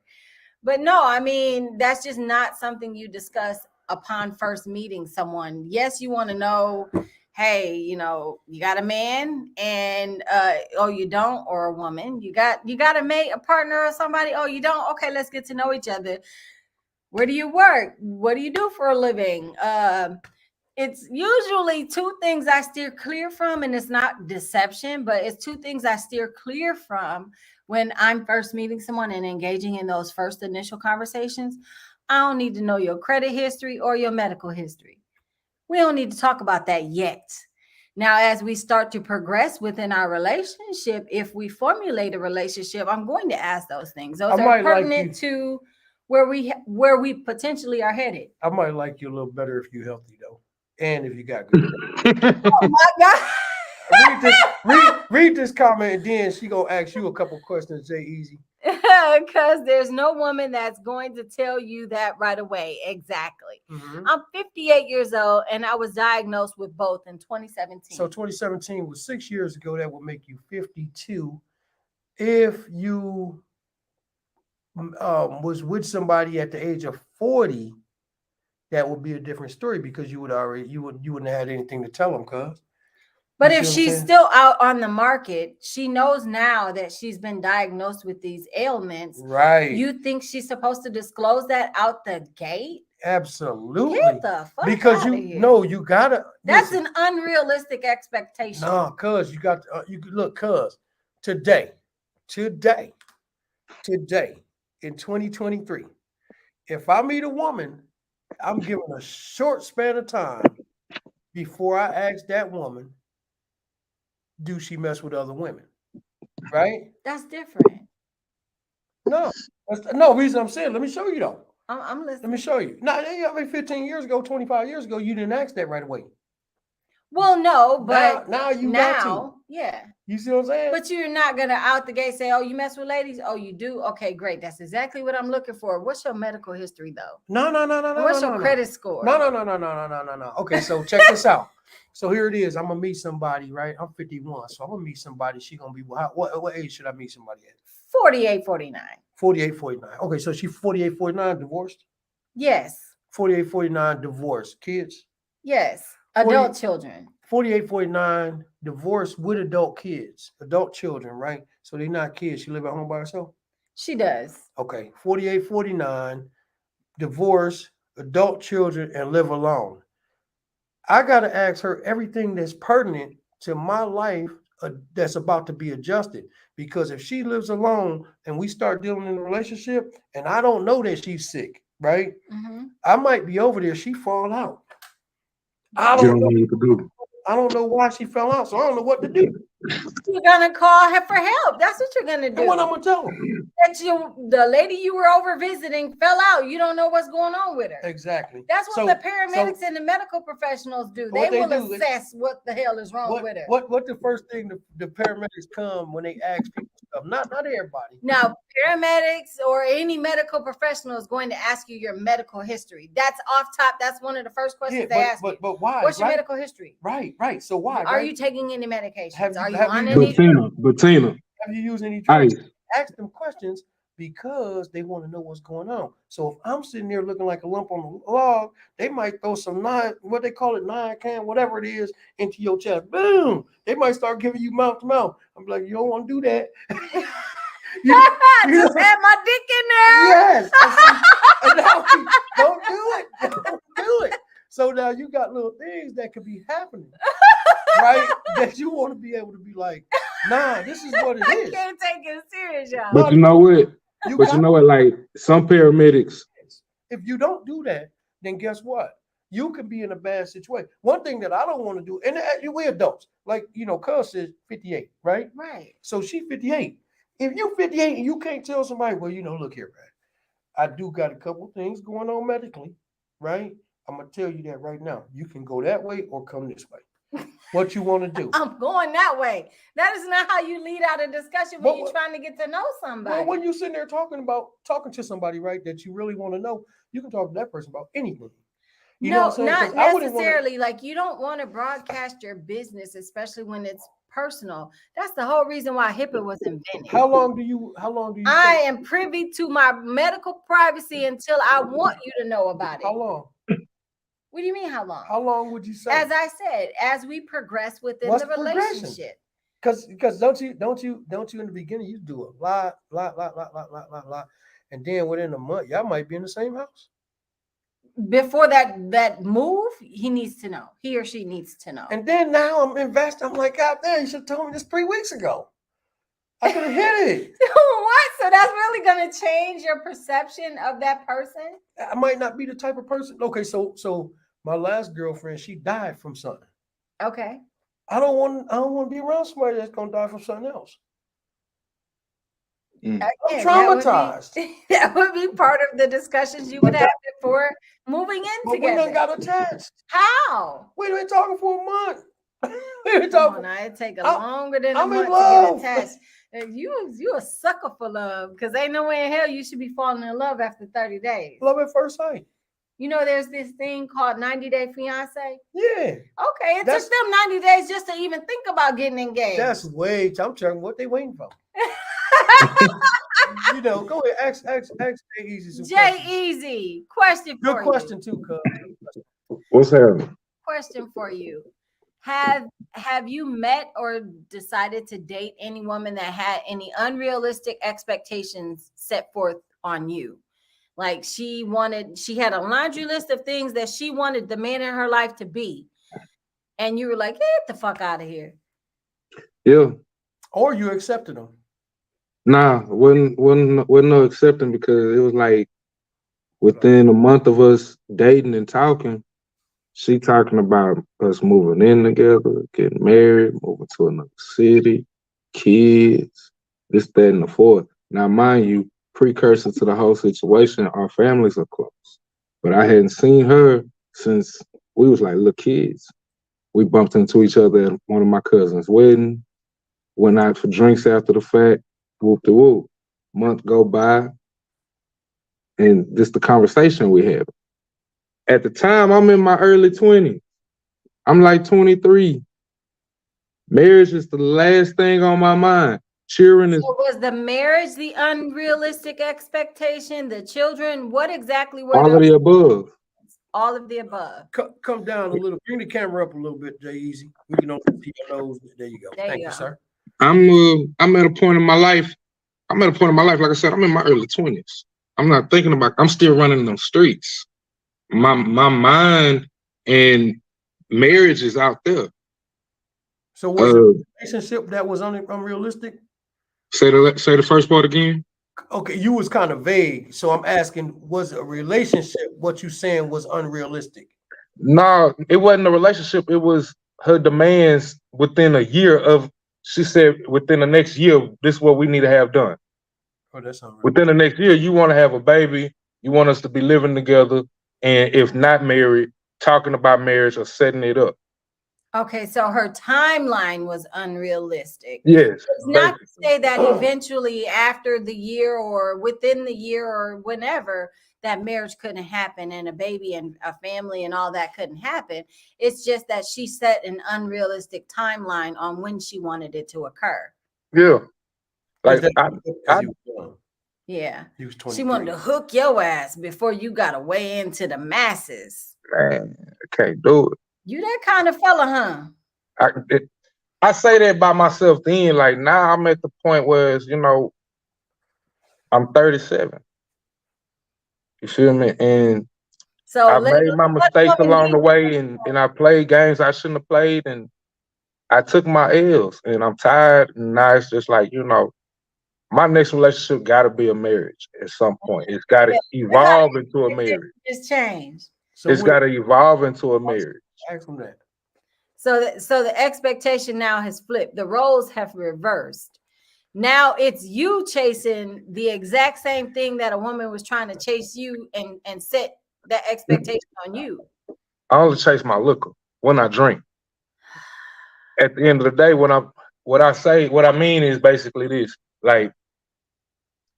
But no, I mean, that's just not something you discuss upon first meeting someone. Yes, you want to know, hey, you got a man and you don't, or a woman. You got a mate, a partner, or somebody. Oh, you don't? Okay, let's get to know each other. Where do you work? What do you do for a living? It's usually two things I steer clear from, and it's not deception, but it's two things I steer clear from when I'm first meeting someone and engaging in those first initial conversations. I don't need to know your credit history or your medical history. We don't need to talk about that yet. Now, as we start to progress within our relationship, if we formulate a relationship, I'm going to ask those things. Those are pertinent to where we potentially are headed. I might like you a little better if you're healthy though, and if you got good. Oh my God. read this comment, and then she gonna ask you a couple questions. Jay Easy. Because there's no woman that's going to tell you that right away. Exactly. Mhm. I'm 58 years old and I was diagnosed with both in 2017. So 2017 was 6 years ago. That would make you 52. If you was with somebody at the age of 40, that would be a different story because you wouldn't have had anything to tell them, cuz. But You if see what I'm she's saying? still out on the market, she knows now that she's been diagnosed with these ailments. Right. You think she's supposed to disclose that out the gate? Absolutely. Get the fuck Because outta you here. know you gotta. That's listen, an unrealistic expectation. No, cuz you got you could look, cuz today in 2023, if I meet a woman, I'm given a short span of time before I ask that woman, do she mess with other women? Right? That's different. No. No reason I'm saying, let me show you though. I'm Let me listening. show you. Now, I mean, 15 years ago, 25 years ago, you didn't ask that right away. Well, no, but now you got to. yeah. You see what I'm saying? But you're not gonna out the gate say, "Oh, you mess with ladies? Oh, you do? Okay, great. That's exactly what I'm looking for." What's your medical history, though? No. And what's your credit score? No. Okay, so check this out. So here it is. I'm gonna meet somebody, right? I'm 51, so I'm gonna meet somebody. She gonna be what age should I meet somebody at? 48, 49. 48, 49. Okay, so she 48, 49, divorced. Yes. 48, 49, divorced. Kids. Yes. 40 Adult children. 48, 49, divorced with adult kids, adult children, right? So they're not kids. She live at home by herself. She does. Okay, 48, 49, divorce, adult children, and live alone. I got to ask her everything that's pertinent to my life that's about to be adjusted. Because if she lives alone and we start dealing in a relationship and I don't know that she's sick, right? Mm-hmm. I might be over there. She fall out. You don't know what to do. I don't know why she fell out, so I don't know what to do. You're gonna call her for help. That's what you're gonna do. And what I'm gonna tell her? That the lady you were over visiting fell out. You don't know what's going on with her. Exactly. That's what the paramedics and the medical professionals do. They will assess what the hell is wrong with her. What the first thing the paramedics come when they ask people stuff? Not everybody. Now, paramedics or any medical professional is going to ask you your medical history. That's off top. That's one of the first questions they ask you. But why? What's your medical history? Right. So why? Are you taking any medications? Are you have on you- any drugs? But Tina, Have you used any I drugs? Ask them questions because they want to know what's going on. So if I'm sitting there looking like a lump on the log, they might throw some what they call it, Narcan, whatever it is, into your chest. Boom! They might start giving you mouth to mouth. I'm like, you don't want to do that. Just had my dick in there. Yes. Don't do it. Don't do it. So now you got little things that could be happening, right? That you want to be able to be like, nah, this is what it is. I can't take it serious, y'all. but you know what? Like some paramedics. If you don't do that, then guess what? You could be in a bad situation. One thing that I don't want to do, and we're adults, like, Cuz is 58, right? Right. So she's 58. If you're 58 and you can't tell somebody, well, look here, man, I do got a couple things going on medically, right? I'm going to tell you that right now. You can go that way or come this way. What you want to do? I'm going that way. That is not how you lead out a discussion when you're trying to get to know somebody. Well, when you're sitting there talking to somebody, right, that you really want to know, you can talk to that person about anything. You know what I'm saying? Not necessarily. Like, you don't want to broadcast your business, especially when it's personal. That's the whole reason why HIPAA was invented. How long do you I am privy to my medical privacy until I want you to know about it. How long? What do you mean, how long? How long would you say? As I said, as we progress within the relationship. Because don't you in the beginning you do a lot, and then within a month y'all might be in the same house. Before that move, he needs to know. He or she needs to know. And then now I'm investing. I'm like, God damn, you should have told me this 3 weeks ago. I could have hit it. What? So that's really going to change your perception of that person? I might not be the type of person. Okay, so my last girlfriend, she died from something. Okay. I don't want to be around somebody that's gonna die from something else. I'm Again, traumatized. that would be part of the discussions you would have before moving in But we together. done got attached. How? We been talking for a month. We been Come talking. on now, it take I'm- longer than a I'm in month to get love. attached. You a sucker for love, because ain't no way in hell you should be falling in love after 30 days. Love at first sight. You know, there's this thing called 90-day fiance. Yeah, Okay, it That's- took them 90 days just to even think about getting engaged. that's way. I'm telling you what they waiting for. You know, go ahead. Ask Jay Easy some Jay questions. Easy, question Good for question too, cuz. What's happening? you. Question for you. Have you met or decided to date any woman that had any unrealistic expectations set forth on you? Like she had a laundry list of things that she wanted the man in her life to be. And you were like, get the fuck out of here. Yeah. Or you accepted them. Nah, wasn't no accepting, because it was like within a month of us dating and talking, she talking about us moving in together, getting married, moving to another city, kids, this, that, and the fourth. Now, mind you, precursor to the whole situation, our families are close. But I hadn't seen her since we was like little kids. We bumped into each other at one of my cousins' wedding, went out for drinks after the fact, whoop de whoop. Month go by, and this the conversation we have. At the time, I'm in my early 20s. I'm like 23. Marriage is the last thing on my mind. Cheering is So was the marriage the unrealistic expectation? The children, what exactly were all of those? the above. All of the above. Come down a little. Bring the camera up a little bit, Jay Easy. We can only see your nose. There you go. There Thank you you, go. sir. I'm at a point in my life. Like I said, I'm in my early 20s. I'm not thinking about. I'm still running them streets. My mind and marriage is out there. So was it a relationship that was unrealistic? Say the first part again. Okay, you was kind of vague. So I'm asking, was a relationship what you saying was unrealistic? No, it wasn't a relationship. It was her demands within a year of. She said within the next year, this is what we need to have done. Oh, that's unrealistic. Within the next year, you want to have a baby. You want us to be living together, and if not married, talking about marriage or setting it up. Okay, so her timeline was unrealistic. Yes. It's not to say that eventually after the year or within the year or whenever that marriage couldn't happen and a baby and a family and all that couldn't happen. It's just that she set an unrealistic timeline on when she wanted it to occur. Yeah. Like As he was young. Yeah. He was 23. She wanted to hook your ass before you got away into the masses. man, I can't do it. You that kind of fella, huh? I say that by myself then. Like now I'm at the point where it's, I'm 37. You feel me? And So I made my mistakes along the way, and I played games I shouldn't have played, and I took my L's, and I'm tired. And now it's just like, my next relationship got to be a marriage at some point. It's got to evolve into a marriage. It's changed. So It's got to evolve into a marriage. Ask him that. So the expectation now has flipped. The roles have reversed. Now it's you chasing the exact same thing that a woman was trying to chase you and set that expectation on you. I only chase my liquor when I drink. At the end of the day, what I mean is basically this. Like,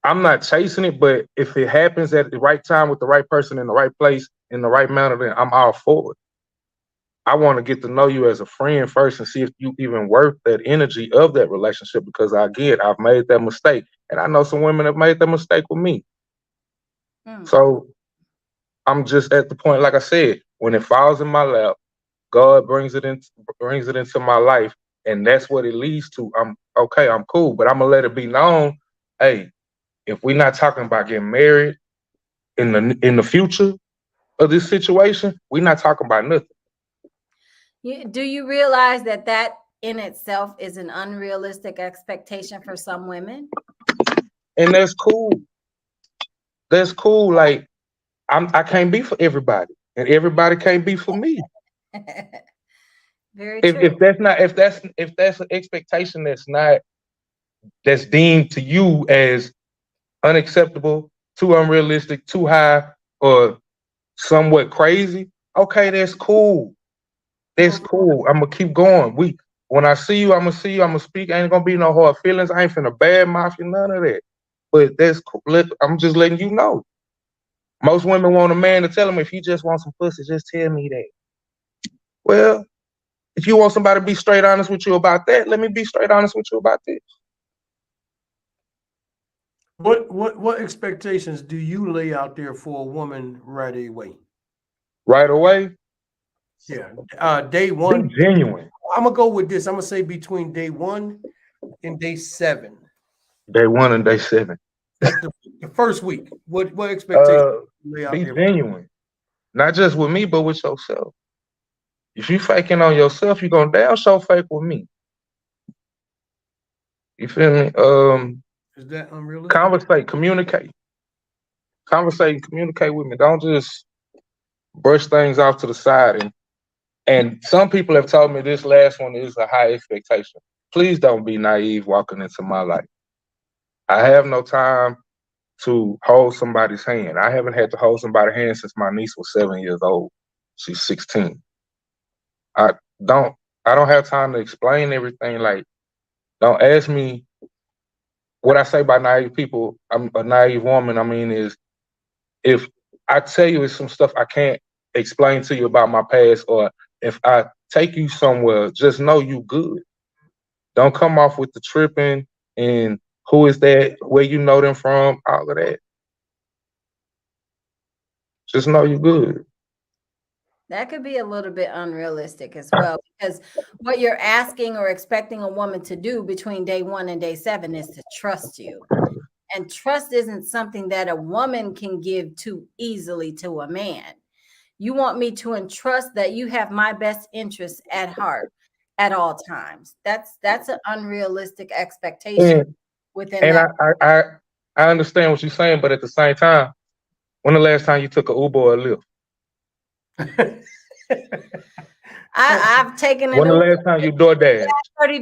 I'm not chasing it, but if it happens at the right time with the right person in the right place in the right manner, then I'm all for it. I want to get to know you as a friend first and see if you even worth that energy of that relationship, because I've made that mistake. And I know some women have made that mistake with me. So I'm just at the point, like I said, when it falls in my lap, God brings it into my life, and that's what it leads to. I'm okay, I'm cool, but I'm gonna let it be known, hey, if we're not talking about getting married in the future of this situation, we're not talking about nothing. Do you realize that in itself is an unrealistic expectation for some women? And that's cool. That's cool. Like, I can't be for everybody, and everybody can't be for me. Very true. If that's an expectation that's deemed to you as unacceptable, too unrealistic, too high, or somewhat crazy, okay, that's cool. That's cool. I'm gonna keep going. When I see you, I'm gonna see you. I'm gonna speak. Ain't gonna be no hard feelings. I ain't finna bad mouth you, none of that. But that's cool. I'm just letting you know. Most women want a man to tell them, if you just want some pussy, just tell me that. Well, if you want somebody to be straight honest with you about that, let me be straight honest with you about this. What expectations do you lay out there for a woman right away? Right away, Yeah. Day be one. genuine. I'm gonna go with this. I'm gonna say between day 1 and day 7. Day 1 and day 7. That's the first week. What expectations you lay out Be there? genuine. Not just with me, but with yourself. If you faking on yourself, you're gonna damn sure fake with me. You feel me? Is that unrealistic? Conversate, communicate. Conversate and communicate with me. Don't just brush things off to the side. And some people have told me this last one is a high expectation. Please don't be naive walking into my life. I have no time to hold somebody's hand. I haven't had to hold somebody's hand since my niece was 7 years old. She's 16. I don't have time to explain everything. Like, don't ask me what I say by naive people. I'm a naive woman. I mean, is if I tell you it's some stuff I can't explain to you about my past, or if I take you somewhere, just know you good. Don't come off with the tripping and who is that, where you know them from, all of that. Just know you good. That could be a little bit unrealistic as well, because what you're asking or expecting a woman to do between day 1 and day 7 is to trust you. And trust isn't something that a woman can give too easily to a man. You want me to entrust that you have my best interests at heart at all times. That's an unrealistic expectation within And that. I understand what you're saying, but at the same time, when the last time you took an Uber or a Lyft? I've taken an When the Uber last time you DoorDash? 30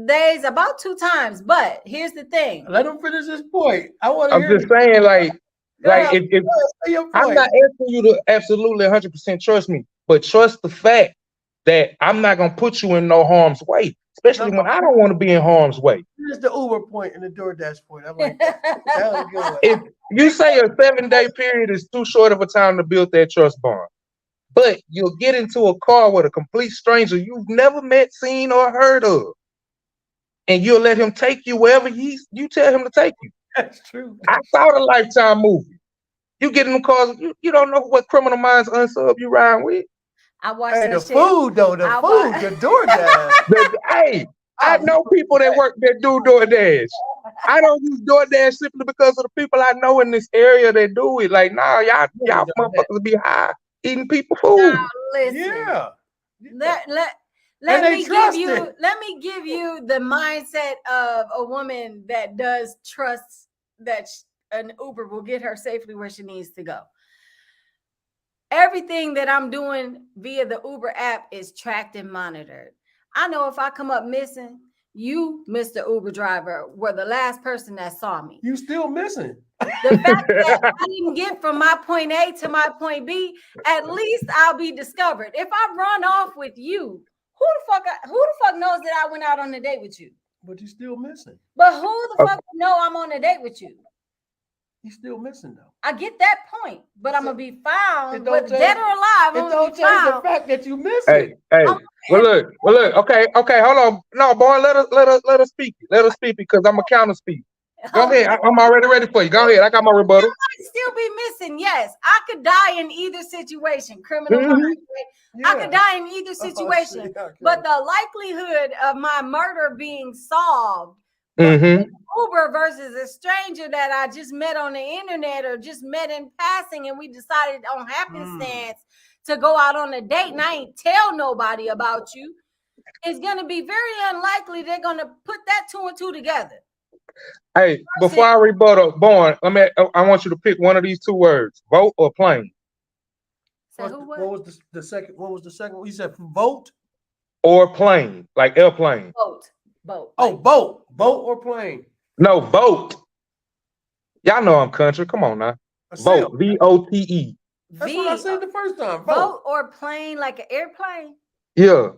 days, about 2 times. But here's the thing. Let him finish his point. I want to I'm hear just saying, like if say your I'm point. not asking you to absolutely 100% trust me, but trust the fact that I'm not gonna put you in no harm's way, especially when I don't want to be in harm's way. Here's the Uber point and the DoorDash point. I like that. That was a good one. If you say a 7-day period is too short of a time to build that trust bond, but you'll get into a car with a complete stranger you've never met, seen, or heard of, and you'll let him take you wherever you tell him to take you. That's true. I saw the Lifetime movie. You get in the cars, you don't know what Criminal Minds unsub you riding with. I watched Hey, that the shit. food though, the DoorDash. Hey, I know people that do DoorDash. I don't use DoorDash simply because of the people I know in this area that do it. Like, nah, y'all motherfuckers be high eating people food. Now, listen. Yeah. Let me give you the mindset of a woman that does trust that an Uber will get her safely where she needs to go. Everything that I'm doing via the Uber app is tracked and monitored. I know if I come up missing, you, Mr. Uber driver, were the last person that saw me. You still missing. The fact that I didn't get from my point A to my point B, at least I'll be discovered. If I run off with you, who the fuck knows that I went out on a date with you? But you still missing. But who the fuck know I'm on a date with you? You still missing though. I get that point, but I'm gonna be found, don't dead or alive. It don't change the fact that you missing. Hey. Well, look. Okay. Hold on. No, boy, let us speak. Let us speak because I'm a counter speak. Go ahead. I'm already ready for you. Go ahead. I got my rebuttal. I might still be missing. Yes, I could die in either situation. Criminal mind. Right? Yeah. I could die in either situation. Okay. But the likelihood of my murder being solved, Uber versus a stranger that I just met on the internet or just met in passing, and we decided on happenstance to go out on a date, and I ain't tell nobody about you, it's gonna be very unlikely they're gonna put that 2 and 2 together. Hey, before I rebuttal, Born, I want you to pick one of these 2 words: vote or plane. So what was the second? What was the second one? You said vote or plane, like airplane. Boat. Oh, boat or plane. No, vote. Y'all know I'm country. Come on now. A sail. Vote. VOTE. That's what I V, said the first time. vote or plane like an airplane. Yeah.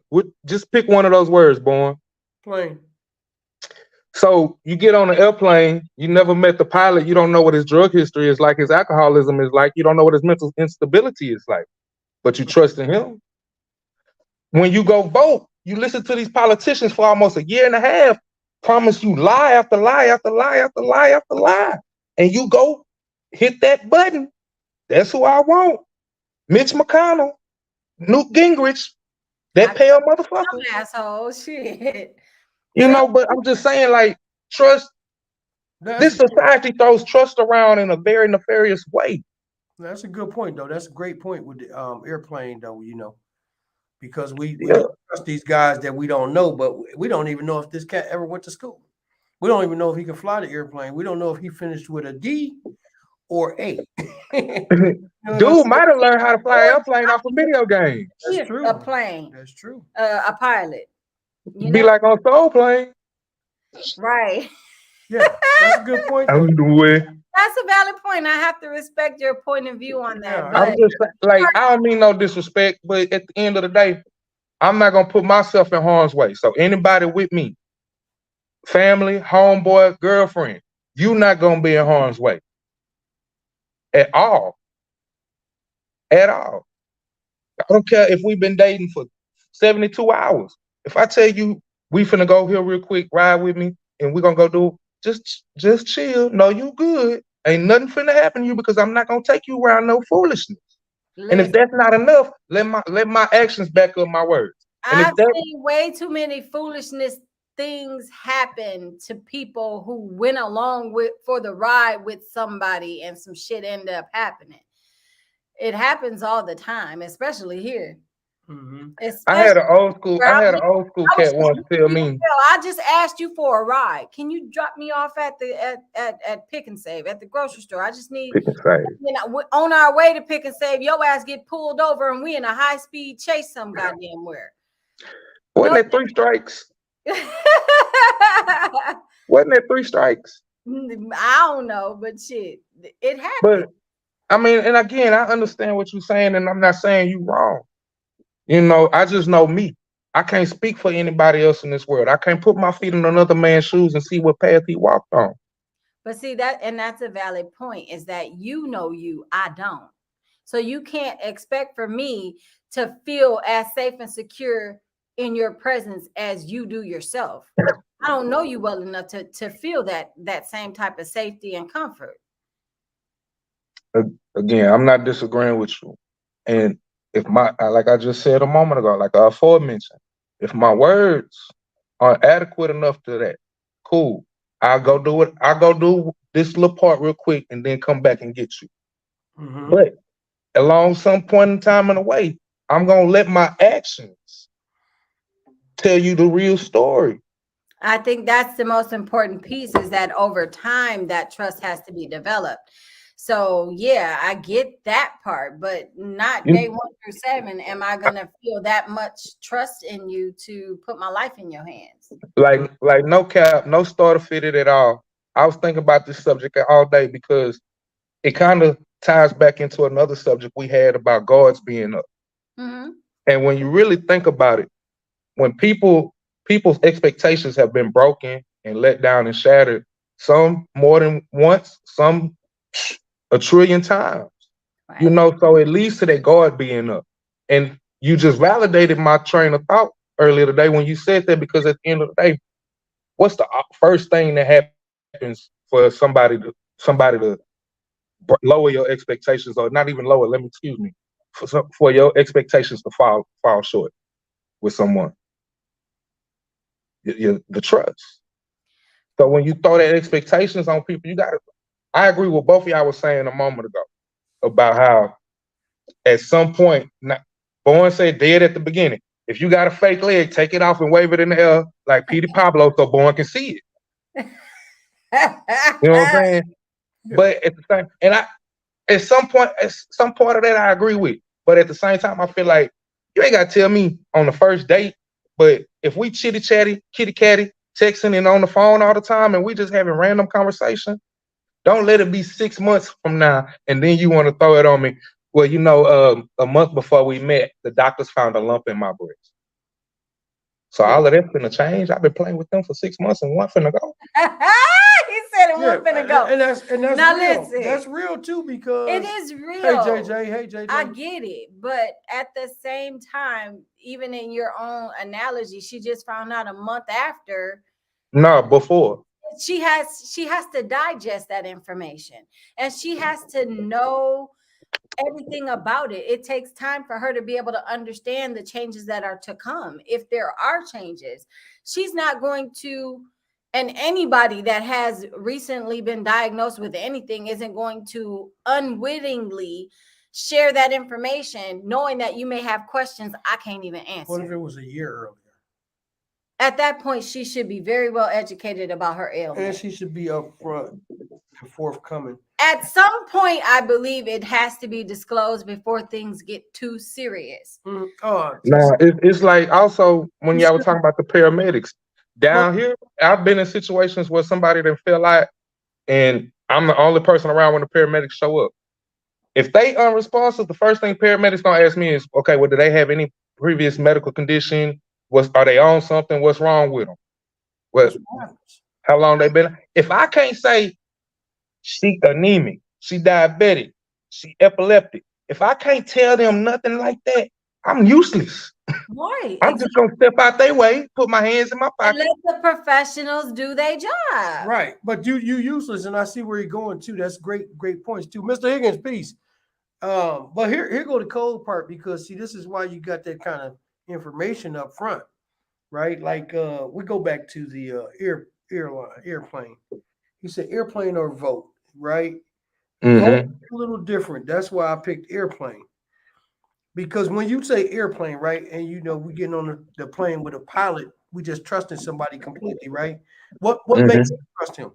Just pick one of those words, born. Plane. So you get on an airplane, you never met the pilot, you don't know what his drug history is like, his alcoholism is like, you don't know what his mental instability is like, but you trust in him. When you go vote, you listen to these politicians for almost a year and a half, promise you lie after lie after lie after lie after lie. And you go hit that button. That's who I want. Mitch McConnell, Newt Gingrich, that pale motherfucker. Some asshole shit. You know, but I'm just saying, like, trust. This society throws trust around in a very nefarious way. That's a good point, though. That's a great point with the airplane, though. Because we Yeah. don't trust these guys that we don't know, but we don't even know if this cat ever went to school. We don't even know if he can fly the airplane. We don't know if he finished with a D or A. Dude might have learned how to fly an airplane off a video game. That's true. A plane, That's true. a pilot. You Be know? like on Soul Plane. Right. Yeah, that's a good point, though. I'm doing. That's a valid point. I have to respect your point of view on that. Yeah, but I'm just like, I don't mean no disrespect, but at the end of the day, I'm not gonna put myself in harm's way. So anybody with me, family, homeboy, girlfriend, you're not gonna be in harm's way at all. At all. I don't care if we've been dating for 72 hours. If I tell you we finna go here real quick, ride with me, and we're gonna go do just chill. No, you good. Ain't nothing finna happen to you because I'm not gonna take you around no foolishness. And if that's not enough, let my actions back up my words. And I've seen way too many foolishness things happen to people who went along for the ride with somebody and some shit ended up happening. It happens all the time, especially here. Mm-hmm. I had an old school cat once tell me, I just asked you for a ride. Can you drop me off at Pick and Save at the grocery store? I just need Pick and Save. On our way to Pick and Save, your ass get pulled over and we in a high speed chase some goddamn where. Wasn't that 3 strikes? Wasn't that 3 strikes? I don't know, but shit, it happened. But I mean, and again, I understand what you're saying, and I'm not saying you wrong. I just know me. I can't speak for anybody else in this world. I can't put my feet in another man's shoes and see what path he walked on. But see that's a valid point, is that you, I don't. So you can't expect for me to feel as safe and secure in your presence as you do yourself. I don't know you well enough to feel that same type of safety and comfort. Again, I'm not disagreeing with you. And if like I just said a moment ago, like I aforementioned, if my words aren't adequate enough to that, cool. I'll go do it. I'll go do this little part real quick and then come back and get you. Mm-hmm. But along some point in time in a way, I'm going to let my actions tell you the real story. I think that's the most important piece, is that over time that trust has to be developed. So yeah, I get that part, but not day 1 through 7 am I gonna feel that much trust in you to put my life in your hands. Like no cap, no starter fitted at all. I was thinking about this subject all day because it kind of ties back into another subject we had about guards being up. Mm-hmm. And when you really think about it, when people's expectations have been broken and let down and shattered, some more than once, some 1 trillion times, right. So it leads to that guard being up. And you just validated my train of thought earlier today when you said that, because at the end of the day, what's the first thing that happens for somebody to lower your expectations, or not even lower, for your expectations to fall short with someone? The trust. So when you throw that expectations on people, I agree with both of y'all was saying a moment ago about how at some point, Bowen said dead at the beginning, if you got a fake leg, take it off and wave it in the air like Petey Pablo so Bowen can see it. You know what I'm saying? But at the same, and at some part of that I agree with. But at the same time, I feel like you ain't gotta tell me on the first date. But if we chitty chatty, kitty catty, texting and on the phone all the time, and we just having random conversation, Don't let it be 6 months from now, and then you want to throw it on me. Well, a month before we met, the doctors found a lump in my breast. So all of that finna change. I've been playing with them for 6 months, and one finna go. He said it Yeah, wasn't finna go. and that's Now real. listen. That's real too because It is real. Hey JJ. I get it, but at the same time, even in your own analogy, she just found out a month after. No, before. She has to digest that information, and she has to know everything about it. It takes time for her to be able to understand the changes that are to come. If there are changes, she's not going to, and anybody that has recently been diagnosed with anything isn't going to unwittingly share that information, knowing that you may have questions I can't even answer. What if it was a year earlier? At that point, she should be very well educated about her ailment. And she should be upfront and forthcoming. At some point, I believe it has to be disclosed before things get too serious. Oh, No, it's like also when y'all were talking about the paramedics down here. I've been in situations where somebody done fell out, and I'm the only person around when the paramedics show up. If they unresponsive, the first thing paramedics gonna ask me is, okay, well, do they have any previous medical condition? Are they on something? What's wrong with them? What? How long they been? If I can't say she anemic, she diabetic, she epileptic, if I can't tell them nothing like that, I'm useless. Right. I'm just gonna step out their way, put my hands in my And pocket. let the professionals do their job. Right, but you useless, and I see where you're going too. That's great points too, Mr. Higgins. Peace. But here go the cold part, because see, this is why you got that kind of information up front, right? Like we go back to the airplane. You said airplane or vote, right? Vote is a little different. That's why I picked airplane. Because when you say airplane, right, and we getting on the plane with a pilot, we just trusting somebody completely, right? What makes you trust him?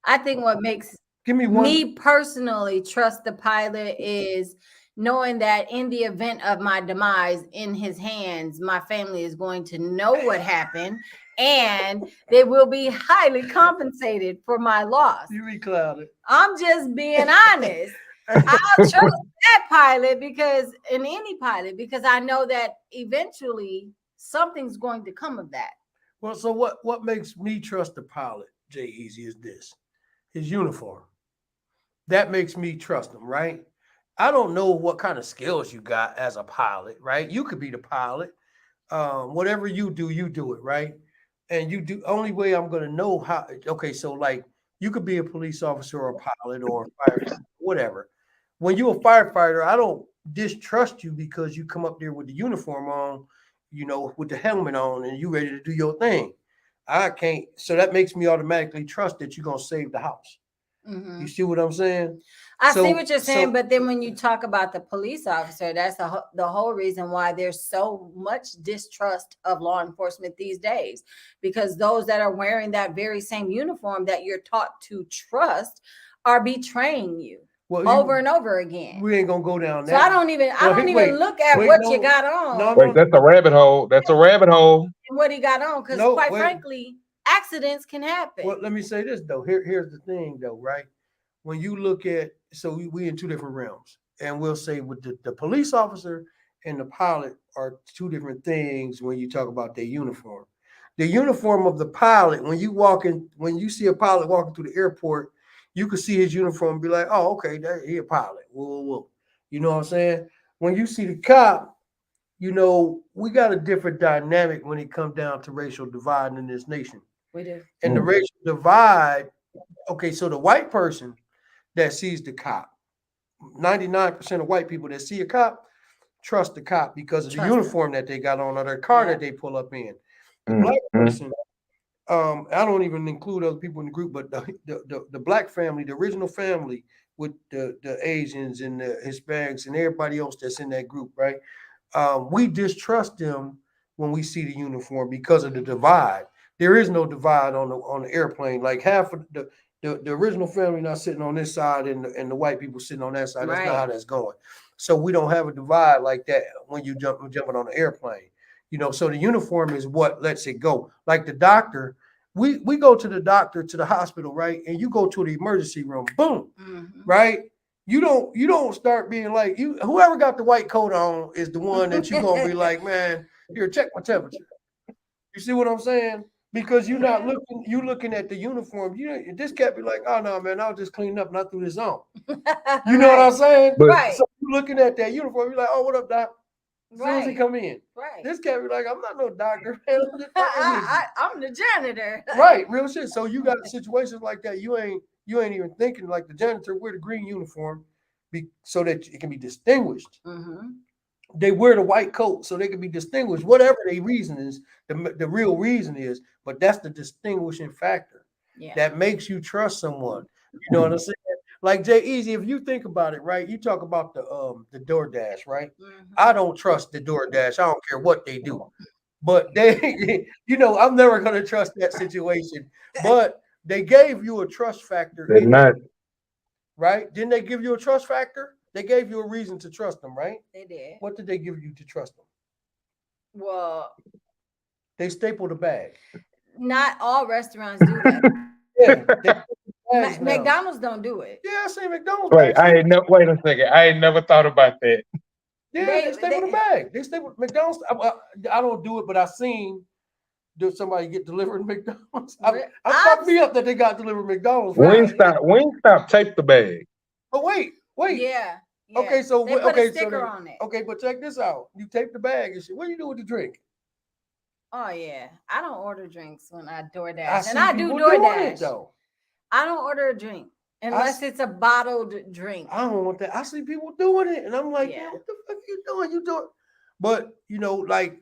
I think what makes Give me one. me personally trust the pilot is knowing that in the event of my demise in his hands, my family is going to know what happened, and they will be highly compensated for my loss. You reclouded. I'm just being honest. I'll trust that pilot because I know that eventually something's going to come of that. Well, so what makes me trust the pilot, Jay Easy, is this: his uniform. That makes me trust him, right? I don't know what kind of skills you got as a pilot, right? You could be the pilot. Whatever you do it, right? And you do. Only way I'm gonna know how. Okay, so like you could be a police officer or a pilot or a firefighter, whatever. When you're a firefighter, I don't distrust you because you come up there with the uniform on, with the helmet on, and you ready to do your thing. I can't. So that makes me automatically trust that you're gonna save the house. Mm-hmm. You see what I'm saying? I see what you're saying, but then when you talk about the police officer, that's the whole reason why there's so much distrust of law enforcement these days, because those that are wearing that very same uniform that you're taught to trust are betraying you over and over again. We ain't gonna go down that. So I don't even look at what you got on. Wait, that's a rabbit hole. That's a rabbit hole. And what he got on, because frankly, accidents can happen. Well, let me say this though. Here's the thing though, right? When you look at, so we in two different realms, and we'll say with the police officer and the pilot are two different things when you talk about their uniform. The uniform of the pilot, when you see a pilot walking through the airport, you can see his uniform and be like, oh, okay, he a pilot. Whoa. You know what I'm saying? When you see the cop, we got a different dynamic when it comes down to racial divide in this nation. We do. And the racial divide, okay, so the white person that sees the cop, 99% of white people that see a cop trust the cop because of the uniform that they got on or their car that they pull up in. The black person, I don't even include other people in the group, but the black family, the original family with the Asians and the Hispanics and everybody else that's in that group, right? We distrust them when we see the uniform because of the divide. There is no divide on the airplane. Like half of the original family not sitting on this side and the white people sitting on that side. That's not how that's going. So we don't have a divide like that when you jumping on an airplane. So the uniform is what lets it go. Like the doctor, we go to the doctor, to the hospital, right? And you go to the emergency room, boom, Mhm. right? You don't start being like, you whoever got the white coat on is the one that you gonna be like, man, here, check my temperature. You see what I'm saying? Because you're not looking, you looking at the uniform. This can't be like, oh no, man, I'll just clean up and I threw this on. You know what I'm saying? But Right. So you looking at that uniform, you're like, oh, what up, doc? As soon as he Right. come in. Right. This can't be like, I'm not no doctor, man. I'm just fucking with you. I'm the janitor. Right, real shit. So you got situations like that. You ain't even thinking like the janitor wear the green uniform so that it can be distinguished. Mm-hmm. They wear the white coat so they can be distinguished, whatever the reason is, the real reason is, but that's the distinguishing factor Yeah. that makes you trust someone. You know what I'm saying? Like Jay Easy, if you think about it, right? You talk about the DoorDash, right? Mhm. I don't trust the DoorDash. I don't care what they do. But they, I'm never gonna trust that situation. But they gave you a trust factor they're in not. it, right? Didn't they give you a trust factor? They gave you a reason to trust them, right? They did. What did they give you to trust them? Well, They stapled a bag. not all restaurants do that. Yeah, they bags now. McDonald's don't do it. Yeah, I say McDonald's Wait, bags. wait a second. I ain't never thought about that. Yeah, they stapled a bag. They stapled McDonald's. I don't do it, but I seen somebody get delivered McDonald's. I fucked me up that they got delivered McDonald's. Right. Wingstop taped the bag. But wait. Yeah. Okay, so they put okay, a sticker so on it. Okay, but check this out. You tape the bag and shit. What do you do with the drink? Oh yeah, I don't order drinks when I DoorDash, I see and I do people doing DoorDash. it, though. I don't order a drink unless it's a bottled drink. I don't want that. I see people doing it, and I'm like, Yeah. man, what the fuck you doing? You doing? But like,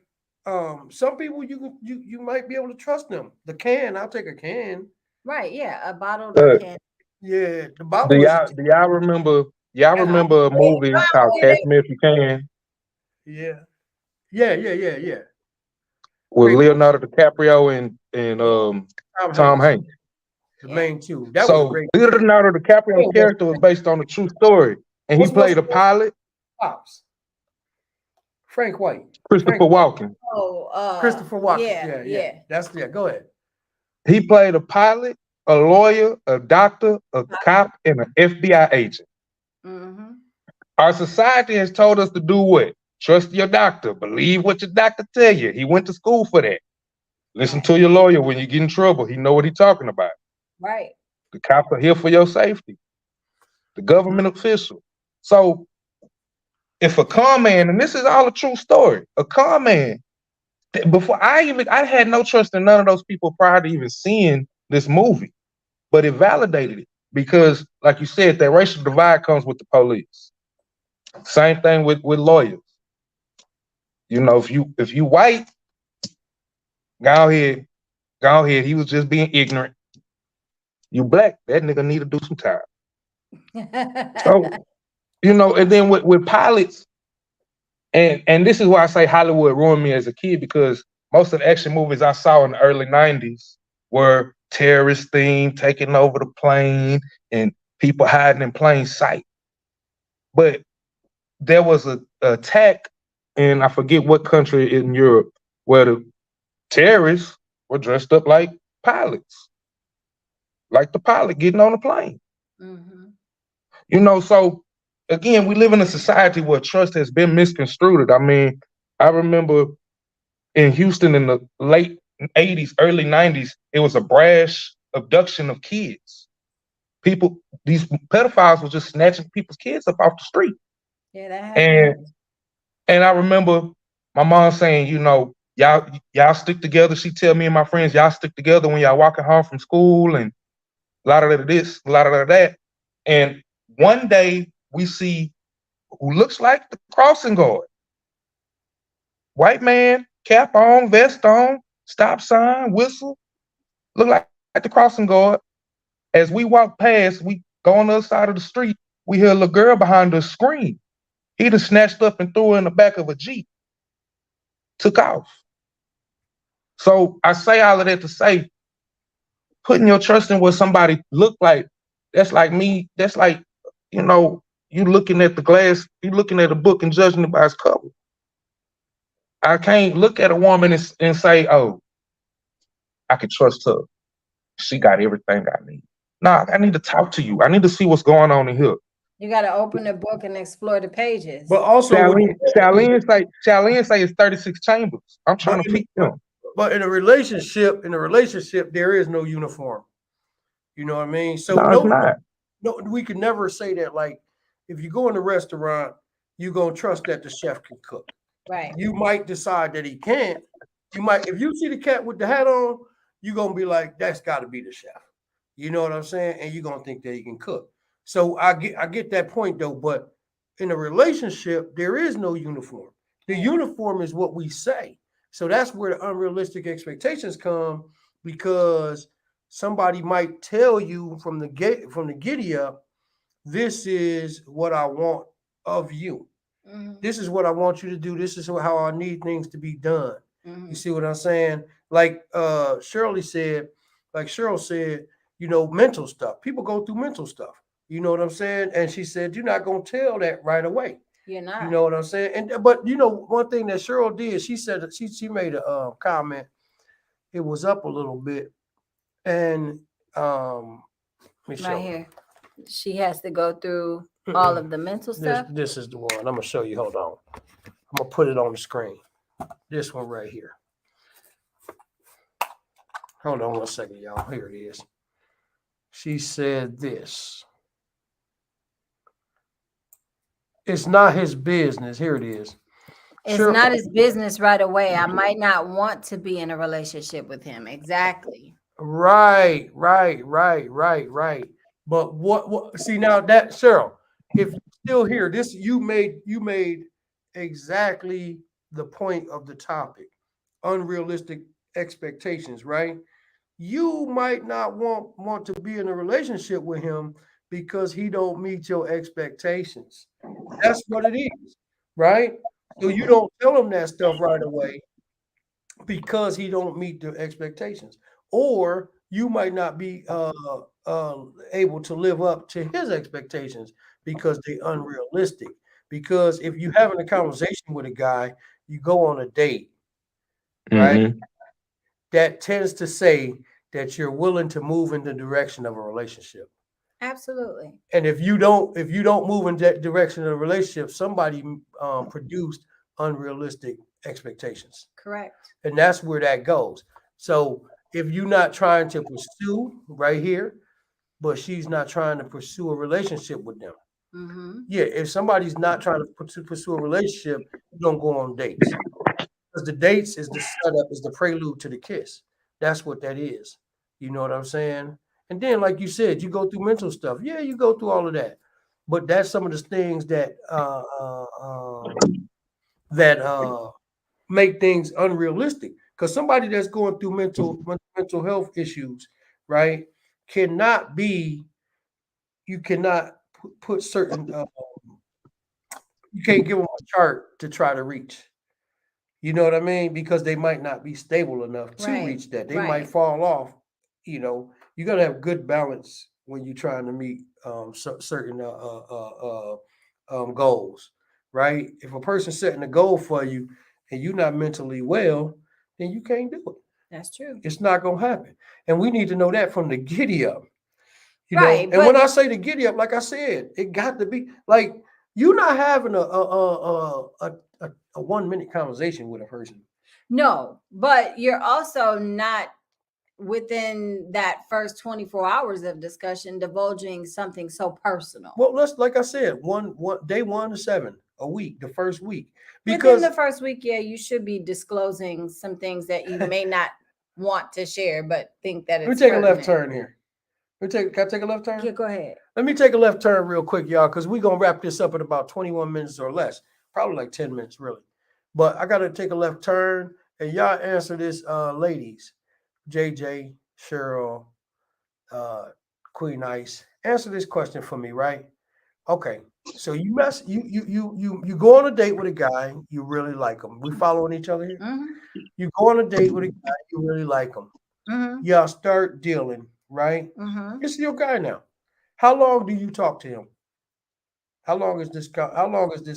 some people you might be able to trust them. The can, I'll take a can. Right? Yeah, a bottled can. Yeah, the bottle. Do y'all remember? Y'all remember a movie called Catch Me If You Can Yeah. with Great Leonardo DiCaprio and Tom Hanks? The main two. That was So great. Leonardo DiCaprio's character was based on a true story, and he played a pilot. Pops. Frank White. Christopher Walken. Oh, Christopher Walken. Yeah. Go ahead. He played a pilot, a lawyer, a doctor, a cop, and an FBI agent. Mm-hmm. Our society has told us to do what? Trust your doctor. Believe what your doctor tell you. He went to school for that. Listen to your lawyer when you get in trouble. He know what he's talking about. Right. The cops are here for your safety. The government official. So if a con man, and this is all a true story, a con man, before I had no trust in none of those people prior to even seeing this movie, but it validated it because, like you said, that racial divide comes with the police. Same thing with lawyers. If you white, go ahead. He was just being ignorant. You black, that nigga need to do some time. So, and then with pilots, and this is why I say Hollywood ruined me as a kid, because most of the action movies I saw in the early 90s were terrorist themed, taking over the plane and people hiding in plain sight. But there was an attack in, I forget what country in Europe, where the terrorists were dressed up like pilots, like the pilot getting on the plane. Mm-hmm. So again, we live in a society where trust has been misconstrued. I mean, I remember in Houston in the late 80s, early 90s, it was a brash abduction of kids. These pedophiles were just snatching people's kids up off the street. Yeah, that happened. And I remember my mom saying, y'all stick together. She tell me and my friends, y'all stick together when y'all walking home from school, and a lot of this, a lot of that. And one day we see who looks like the crossing guard. White man, cap on, vest on, stop sign, whistle, look like the crossing guard. As we walk past, we go on the other side of the street, we hear a little girl behind us scream. He just snatched up and threw her in the back of a Jeep, took off. So I say all of that to say, putting your trust in what somebody look like, that's like me, that's like, you looking at the glass, you looking at a book and judging it by its cover. I can't look at a woman and say, oh, I can trust her. she got everything I need. Nah, I need to talk to you. I need to see what's going on in here. You got to open the book and explore the pages. But also, Shaolin say it's 36 chambers. I'm trying to pick them. but in a relationship, there is no uniform. You know what I mean? So No, it's not. no, we could never say that. Like, if you go in a restaurant, you're gonna trust that the chef can cook. Right. You might decide that he can't. You might, if you see the cat with the hat on, you're gonna be like, that's got to be the chef. You know what I'm saying? And you're gonna think that he can cook. So I get that point though. But in a relationship, there is no uniform. The uniform is what we say. So that's where the unrealistic expectations come, because somebody might tell you from the giddy up, this is what I want of you. Mhm. This is what I want you to do. This is how I need things to be done. Mhm. You see what I'm saying? Like Cheryl said, you know, mental stuff. People go through mental stuff. You know what I'm saying? And she said, you're not gonna tell that right away. You're not. You know what I'm saying? And but you know, one thing that Cheryl did, she said that she made a comment. It was up a little bit, and let me show Right you. here. She has to go through all of the mental stuff. This is the one. I'm gonna show you. Hold on. I'm gonna put it on the screen. This one right here. Hold on 1 second, y'all. Here it is. She said this. It's not his business. Here it is. It's Sure. not his business right away. I might not want to be in a relationship with him. Exactly. Right. But what see now that Cheryl, if you're still here, this you made exactly the point of the topic. Unrealistic expectations, right? You might not want to be in a relationship with him because he don't meet your expectations. That's what it is, right? So you don't tell him that stuff right away because he don't meet the expectations, or you might not be able to live up to his expectations because they're unrealistic. Because if you're having a conversation with a guy, you go on a date, right? Mhm. That tends to say that you're willing to move in the direction of a relationship. Absolutely. And if you don't move in that direction of a relationship, somebody produced unrealistic expectations. Correct. And that's where that goes. So if you're not trying to pursue right here, but she's not trying to pursue a relationship with them. Mm-hmm. Yeah, if somebody's not trying to pursue a relationship, you don't go on dates. Because the dates is the setup, is the prelude to the kiss. That's what that is. You know what I'm saying? And then, like you said, you go through mental stuff. Yeah, you go through all of that. But that's some of the things that make things unrealistic. Because somebody that's going through mental health issues, right, cannot be. You cannot put certain. You can't give them a chart to try to reach. You know what I mean? Because they might not be stable enough to Right, reach that. They might right. fall off. You know, you got to have good balance when you're trying to meet certain goals, right? If a person's setting a goal for you and you're not mentally well, then you can't do it. That's true. It's not going to happen. And we need to know that from the giddy up. You Right, know, and when but- I say the giddy up, like I said, it got to be like you're not having a 1 minute conversation with a person. No, but you're also not within that first 24 hours of discussion divulging something so personal. Well, let's like I said, one day 1 to 7 a week, the first week, Within because the first week, yeah, you should be disclosing some things that you may not want to share, but think that let me it's take a left pertinent. turn here. Can I take a left turn? Yeah, go ahead. Let me take a left turn real quick, y'all, because we're gonna wrap this up in about 21 minutes or less, probably like 10 minutes, really. But I gotta take a left turn, and y'all answer this, ladies, JJ, Cheryl, Queen Ice. Answer this question for me, right? Okay, so you go on a date with a guy, you really like him. We following each other here? Mm-hmm. You go on a date with a guy, you really like him. Mm-hmm. Y'all start dealing, right? Mm-hmm. It's your guy now. How long do you talk to him? How long is this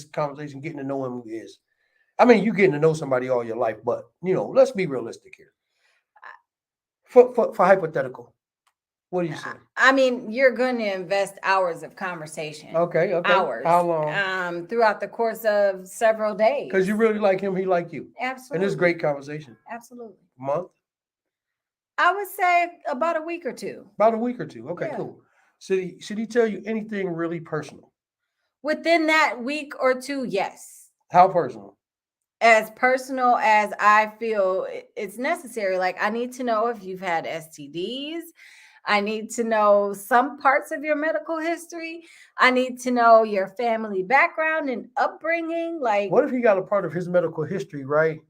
conversation getting to know him is? I mean, you getting to know somebody all your life, but let's be realistic here. For hypothetical, What do you say? I mean, you're going to invest hours of conversation. Okay. Hours. How long? Throughout the course of several days. Because you really like him, he like you. Absolutely. And it's great conversation. Absolutely. Month? I would say about a week or two. About a week or two. Okay, Yeah. cool. Should he tell you anything really personal? Within that week or two, yes. How personal? As personal as I feel it's necessary. Like, I need to know if you've had STDs. I need to know some parts of your medical history. I need to know your family background and upbringing. Like, What if he got a part of his medical history, right,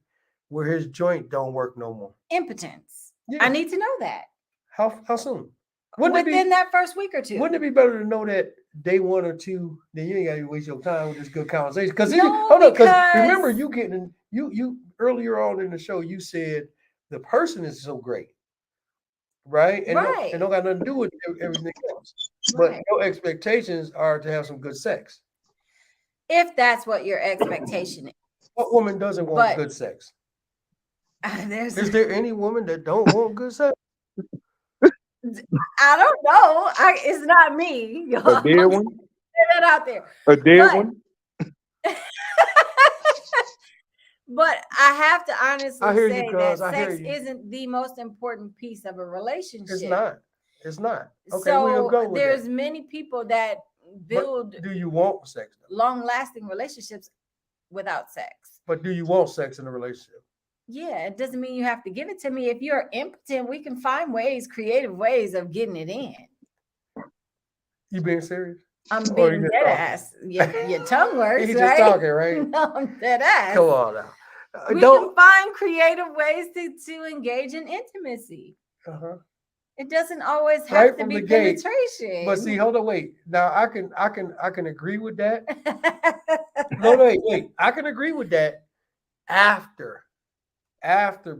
where his joint don't work no more? impotence. Yeah. I need to know that How soon? Wouldn't within that first week or two. Wouldn't it be better to know that day one or two? Then you ain't got to waste your time with this good conversation. Because remember, you getting you earlier on in the show, you said the person is so great, right? And Right. don't got nothing to do with everything else. But Right. your expectations are to have some good sex. If that's what your expectation is. What woman doesn't want good sex? Is there any woman that don't want good sex? I don't know. It's not me. A dead one? Put that out there. A dead one? But I have to honestly hear you, say cuz. that I hear sex you. isn't the most important piece of a relationship. It's not. It's not. Okay, So we'll go with there's that. many people that build But do you want sex, though? long-lasting relationships without sex. But do you want sex in a relationship? Yeah, it doesn't mean you have to give it to me. If you're impotent, we can find creative ways of getting it in. You being serious? I'm Or being you just dead talking? ass. Your tongue works, He right? just talking, right? No, I'm dead ass. Come on now. We can find creative ways to engage in intimacy. Uh-huh. It doesn't always have Right to from be the gate. penetration. But see, hold on, wait. Now I can agree with that. No, wait. I can agree with that after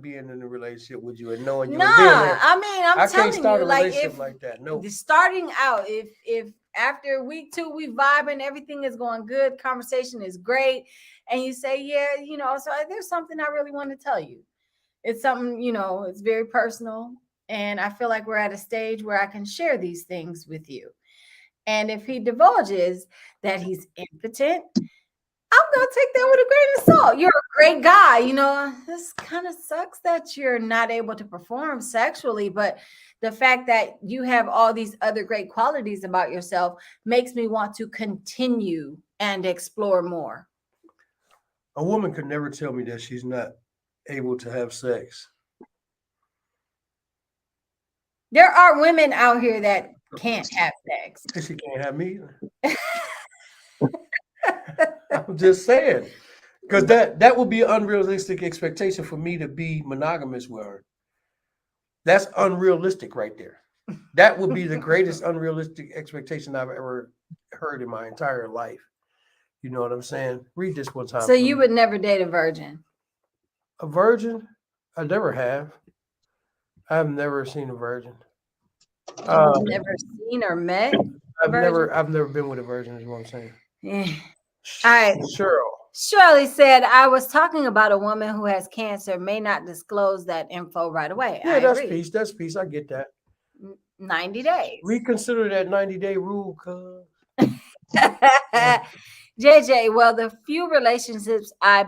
being in a relationship with you and knowing you. Nah, I mean, I'm telling can't start you, a like, relationship if like that. No. starting out, if after week 2 we vibing, everything is going good, conversation is great, and you say, yeah, so there's something I really want to tell you. It's something, it's very personal, and I feel like we're at a stage where I can share these things with you. And if he divulges that he's impotent, I'm gonna take that with a grain of salt. You're a great guy, this kind of sucks that you're not able to perform sexually, but the fact that you have all these other great qualities about yourself makes me want to continue and explore more. A woman could never tell me that she's not able to have sex. There are women out here that can't have sex. She can't have me either. I'm just saying. Because that would be an unrealistic expectation for me to be monogamous with her. That's unrealistic right there. That would be the greatest unrealistic expectation I've ever heard in my entire life. You know what I'm saying? Read this one time. So you would never date a virgin? A virgin? I never have. I've never seen a virgin. You've never seen or met? I've never been with a virgin, is what I'm saying. Yeah. All right. Cheryl. Shirley said, I was talking about a woman who has cancer, may not disclose that info right away. Yeah, I that's agree. peace. That's peace. I get that. 90 days. Reconsider that 90-day rule, cuz. JJ, well, the few relationships I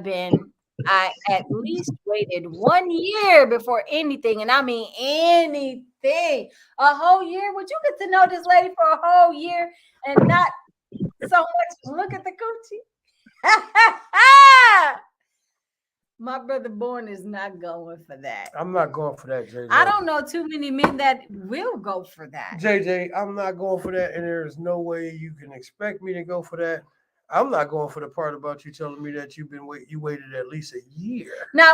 at least waited 1 year before anything. And I mean anything. A whole year? Would you get to know this lady for a whole year and not so much look at the coochie? My brother Born is not going for that. I'm not going for that, JJ. I don't know too many men that will go for that. JJ, I'm not going for that, and there's no way you can expect me to go for that. I'm not going for the part about you telling me that you waited at least a year Now,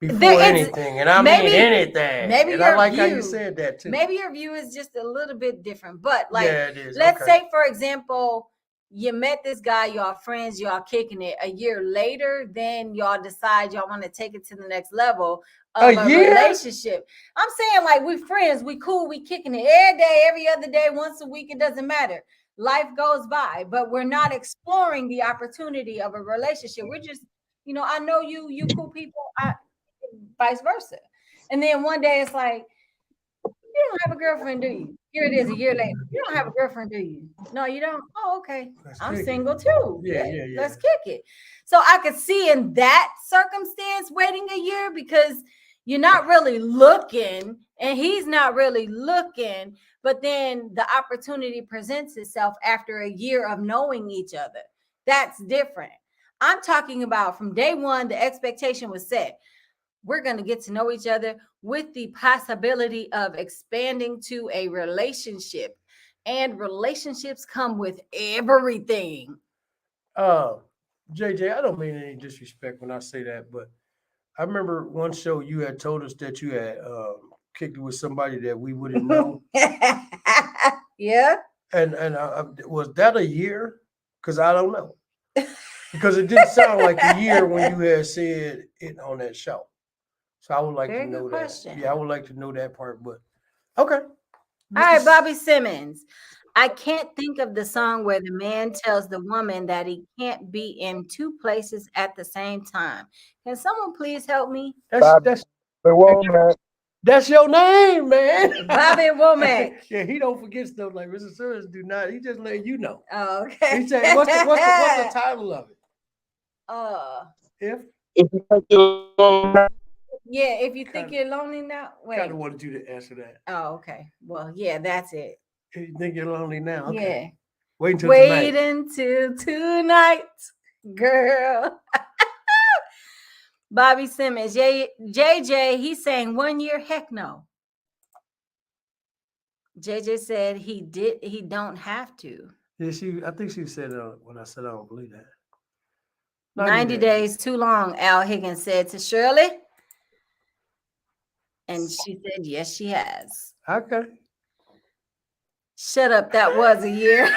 before anything, and I mean anything. Maybe and I like how you said that too. Maybe your view is just a little bit different, but like, yeah, it is. Let's say, for example, you met this guy, y'all friends, y'all kicking it. A year later, then y'all decide y'all want to take it to the next level of a relationship. I'm saying, like, we friends, we cool, we kicking it every day, every other day, once a week. It doesn't matter. Life goes by, but we're not exploring the opportunity of a relationship. We're just, I know you cool people, vice versa. And then one day it's like, you don't have a girlfriend, do you? Here it is a year later. You don't have a girlfriend, do you? No, you don't. Oh, okay. Let's I'm kick it. single too. Yeah. Let's kick it. So I could see in that circumstance waiting a year because you're not really looking and he's not really looking, but then the opportunity presents itself after a year of knowing each other. That's different. I'm talking about from day one, the expectation was set. We're going to get to know each other with the possibility of expanding to a relationship. And relationships come with everything. JJ, I don't mean any disrespect when I say that, but I remember one show you had told us that you had kicked it with somebody that we wouldn't know. Yeah. And was that a year? Because I don't know. Because it didn't sound like a year when you had said it on that show. So I would like Very to know good that. question. Yeah, I would like to know that part. But okay. All right, Bobby Simmons. I can't think of the song where the man tells the woman that he can't be in two places at the same time. Can someone please help me? That's your name, man. Bobby Womack. Yeah, he don't forget stuff like Mr. Service do not. He just letting you know. Oh, okay. He said, what's the title of it? If If you think you're Yeah, if you think you're lonely now, wait. kind of wanted you to answer that. Oh, okay. Well, yeah, that's it. If you think you're lonely now, okay. Yeah. Wait until Wait tonight. until tonight, girl. Bobby Simmons, JJ, he's saying 1 year, heck no. JJ said he don't have to. Yeah, I think she said when I said I don't believe that. 90 days too long, Al Higgins said to Shirley. And she said, yes, she has. Okay. Shut up, that was a year.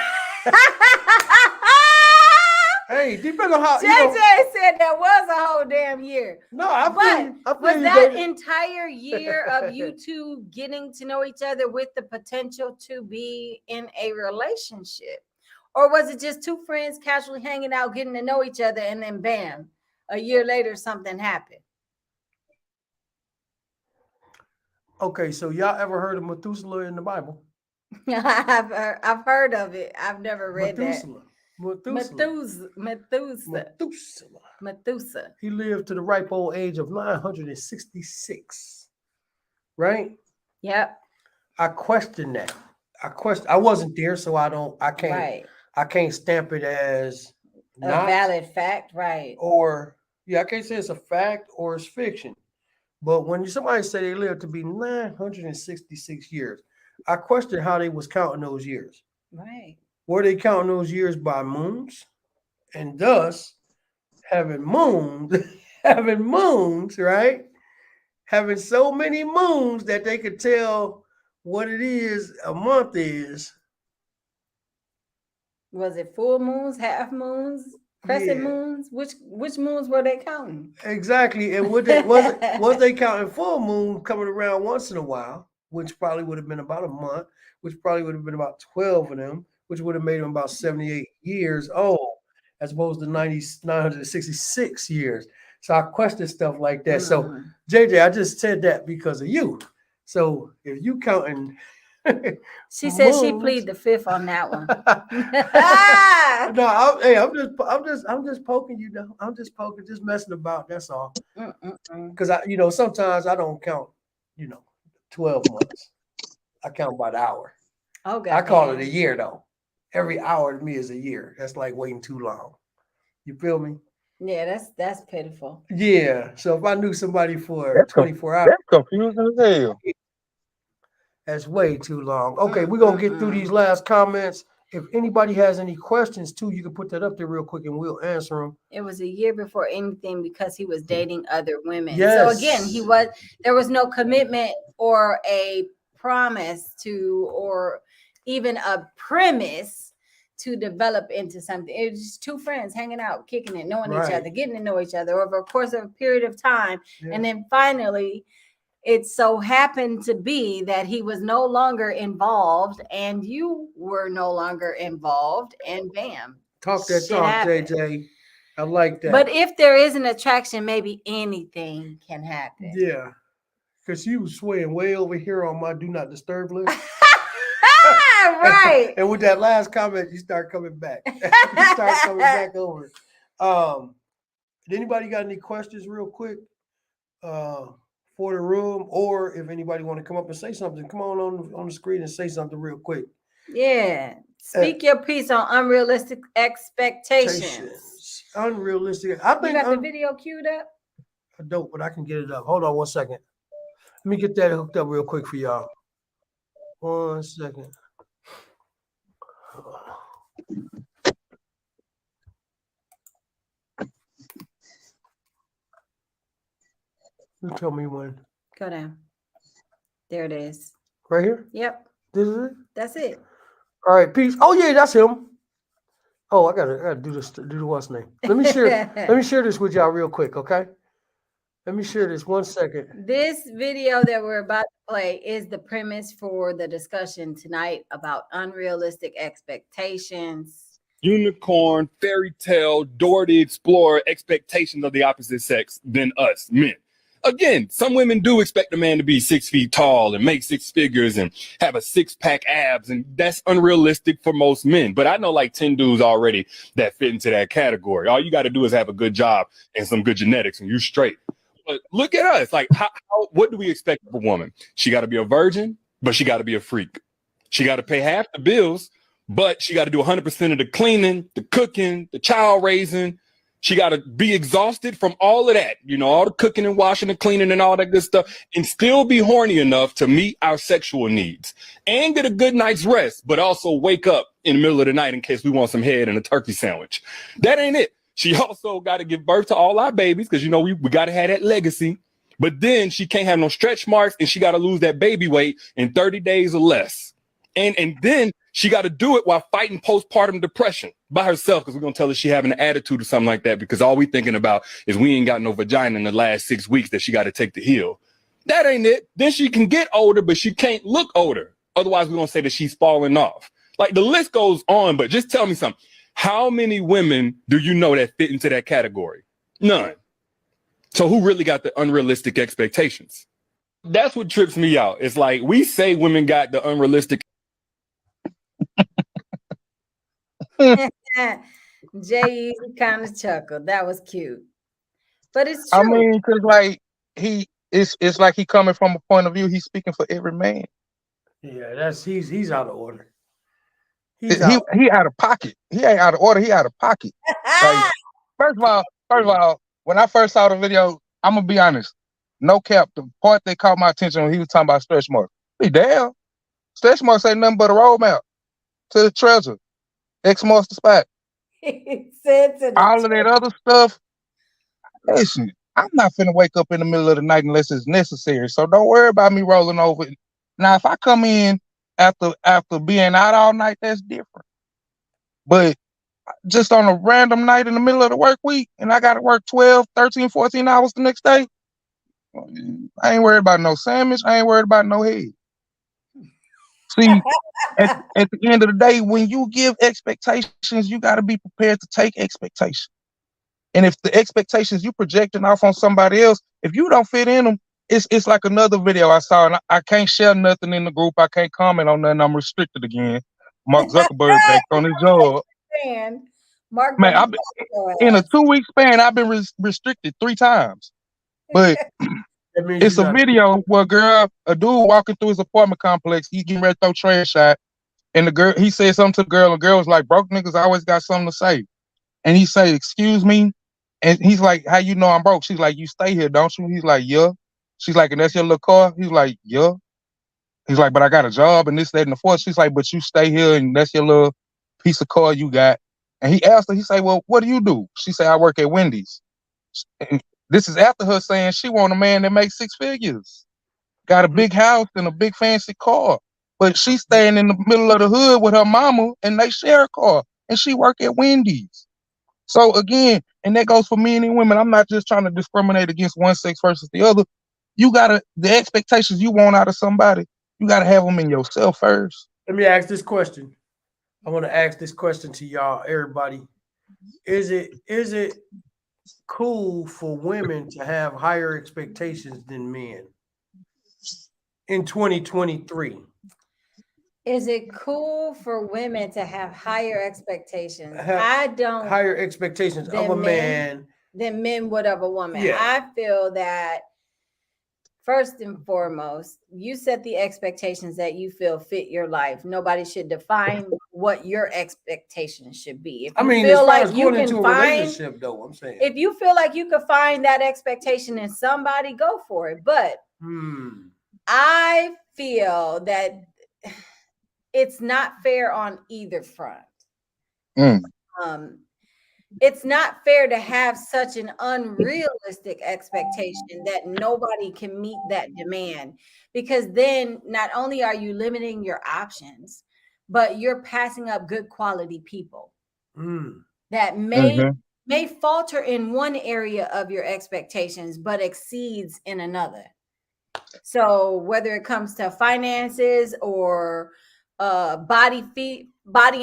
Hey, depending on how JJ said that was a whole damn year. No, I feel Was you, that baby. entire year of you two getting to know each other with the potential to be in a relationship? Or was it just two friends casually hanging out, getting to know each other, and then bam, a year later something happened? Okay, so y'all ever heard of Methuselah in the Bible? I've heard of it. I've never read Methuselah. that. Methuselah. He lived to the ripe old age of 966. Right? Yep. I question that. I wasn't there, so I can't stamp it as A not valid fact, right? or I can't say it's a fact or it's fiction. But when somebody say they lived to be 966 years, I question how they was counting those years. Right. Were they counting those years by moons? And thus having moons, right? Having so many moons that they could tell what it is a month is. Was it full moons, half moons, crescent moons? Which moons were they counting? Exactly. And was they counting full moon coming around once in a while, which probably would have been about a month, which probably would have been about 12 of them, which would have made them about 78 years old, as opposed to 966 years. So I question stuff like that. So JJ, I just said that because of you. So if you counting she said she plead the fifth on that one. No, I'm just poking you though. I'm just poking, just messing about. That's all. Because sometimes I don't count, 12 months. I count by the hour. Oh, God. I call it a year though. Every hour to me is a year. That's like waiting too long. You feel me? Yeah, that's pitiful. Yeah. So if I knew somebody for 24 hours, that's confusing as hell. That's way too long. Okay, we're gonna get through these last comments. If anybody has any questions too, you can put that up there real quick and we'll answer them. It was a year before anything because he was dating other women. Yes. So again, there was no commitment or a promise to, or even a premise to develop into something. It was just two friends hanging out, kicking it, knowing each other, getting to know each other over a course of a period of time. Yeah. And then finally, it so happened to be that he was no longer involved and you were no longer involved, and bam. Talk that talk, happened. JJ. I like that. But if there is an attraction, maybe anything can happen. Yeah. because she was swaying way over here on my do not disturb list. Right. And with that last comment, you start coming back. You start coming back over. Did anybody got any questions real quick for the room? Or if anybody want to come up and say something, come on the screen and say something real quick. Yeah. Speak your piece on unrealistic expectations. Unrealistic. I You think got the video queued up? I don't, but I can get it up. Hold on 1 second. Let me get that hooked up real quick for y'all. 1 second. You tell me when. Go down. There it is. Right here? Yep. This is it? That's it. All right, peace. Oh yeah, that's him. Oh, I gotta do this. Do the what's name? Let me share. Let me share this with y'all real quick, okay? Let me share this 1 second. This video that we're about to play is the premise for the discussion tonight about unrealistic expectations. Unicorn, fairy tale, Dora the Explorer expectations of the opposite sex than us men. Again, some women do expect a man to be 6 feet tall and make six figures and have a six-pack abs, and that's unrealistic for most men. But I know like 10 dudes already that fit into that category. All you got to do is have a good job and some good genetics, and you're straight. But look at us. Like, what do we expect of a woman? She got to be a virgin, but she got to be a freak. She got to pay half the bills, but she got to do 100% of the cleaning, the cooking, the child raising. She got to be exhausted from all of that, you know, all the cooking and washing and cleaning and all that good stuff, and still be horny enough to meet our sexual needs and get a good night's rest, but also wake up in the middle of the night in case we want some head and a turkey sandwich. That ain't it. She also got to give birth to all our babies because, you know, we got to have that legacy. But then she can't have no stretch marks, and she got to lose that baby weight in 30 days or less. And then she got to do it while fighting postpartum depression by herself, because we're going to tell her she having an attitude or something like that, because all we thinking about is we ain't got no vagina in the last 6 weeks that she got to take to heal. That ain't it. Then she can get older, but she can't look older. Otherwise, we're going to say that she's falling off. Like, the list goes on, but just tell me something. How many women do you know that fit into that category? None. So who really got the unrealistic expectations? That's what trips me out. It's like we say women got the unrealistic. Jay kind of chuckled. That was cute. But it's I true. mean, because like it's like he coming from a point of view. He's speaking for every man. Yeah, he's out of order. He out of pocket. He ain't out of order. He out of pocket. Like, first of all, when I first saw the video, I'm gonna be honest. No cap. The part that caught my attention when he was talking about stretch marks. Be damn. Stretch marks ain't nothing but a roadmap to the treasure. X marks the spot. He said to the All of that other stuff. Listen, I'm not finna wake up in the middle of the night unless it's necessary. So don't worry about me rolling over. Now, if I come in after being out all night, that's different. But just on a random night in the middle of the work week, and I got to work 12, 13, 14 hours the next day, I ain't worried about no sandwich. I ain't worried about no head. See, at the end of the day, when you give expectations, you got to be prepared to take expectations. And if the expectations you projecting off on somebody else, if you don't fit in them, it's like another video I saw, and I can't share nothing in the group. I can't comment on nothing. I'm restricted again. Mark Zuckerberg back on his job. Mark, Man, I've been, in a 2-week span, I've been restricted 3 times. But it's a video where a dude walking through his apartment complex, he getting ready to throw trash out, and the girl, he said something to the girl. The girl was like, "Broke niggas always got something to say." And he said, "Excuse me." And he's like, "How you know I'm broke?" She's like, "You stay here, don't you?" He's like, "Yeah." She's like, "And that's your little car?" He's like, "Yeah." He's like, "But I got a job and this, that, and the fourth." She's like, "But you stay here and that's your little piece of car you got." And he asked her, he said, "Well, what do you do?" She said, "I work at Wendy's." And this is after her saying she want a man that makes 6 figures, got a big house and a big fancy car. But she's staying in the middle of the hood with her mama and they share a car and she work at Wendy's. So again, and that goes for men and women. I'm not just trying to discriminate against one sex versus the other. You gotta, the expectations you want out of somebody, you gotta have them in yourself first. Let me ask this question. I want to ask this question to y'all, everybody. Is it cool for women to have higher expectations than men? in 2023? Is it cool for women to have higher expectations? Have I don't higher expectations of a than man. than men would of a woman. Yeah. I feel that first and foremost, you set the expectations that you feel fit your life. Nobody should define what your expectations should be. If I you mean, feel as far like as you going can into a find, relationship, though, I'm saying. if you feel like you could find that expectation in somebody, go for it. But I feel that it's not fair on either front. Mm. It's not fair to have such an unrealistic expectation that nobody can meet that demand, because then not only are you limiting your options, but you're passing up good quality people that may falter in one area of your expectations but exceeds in another. So whether it comes to finances or body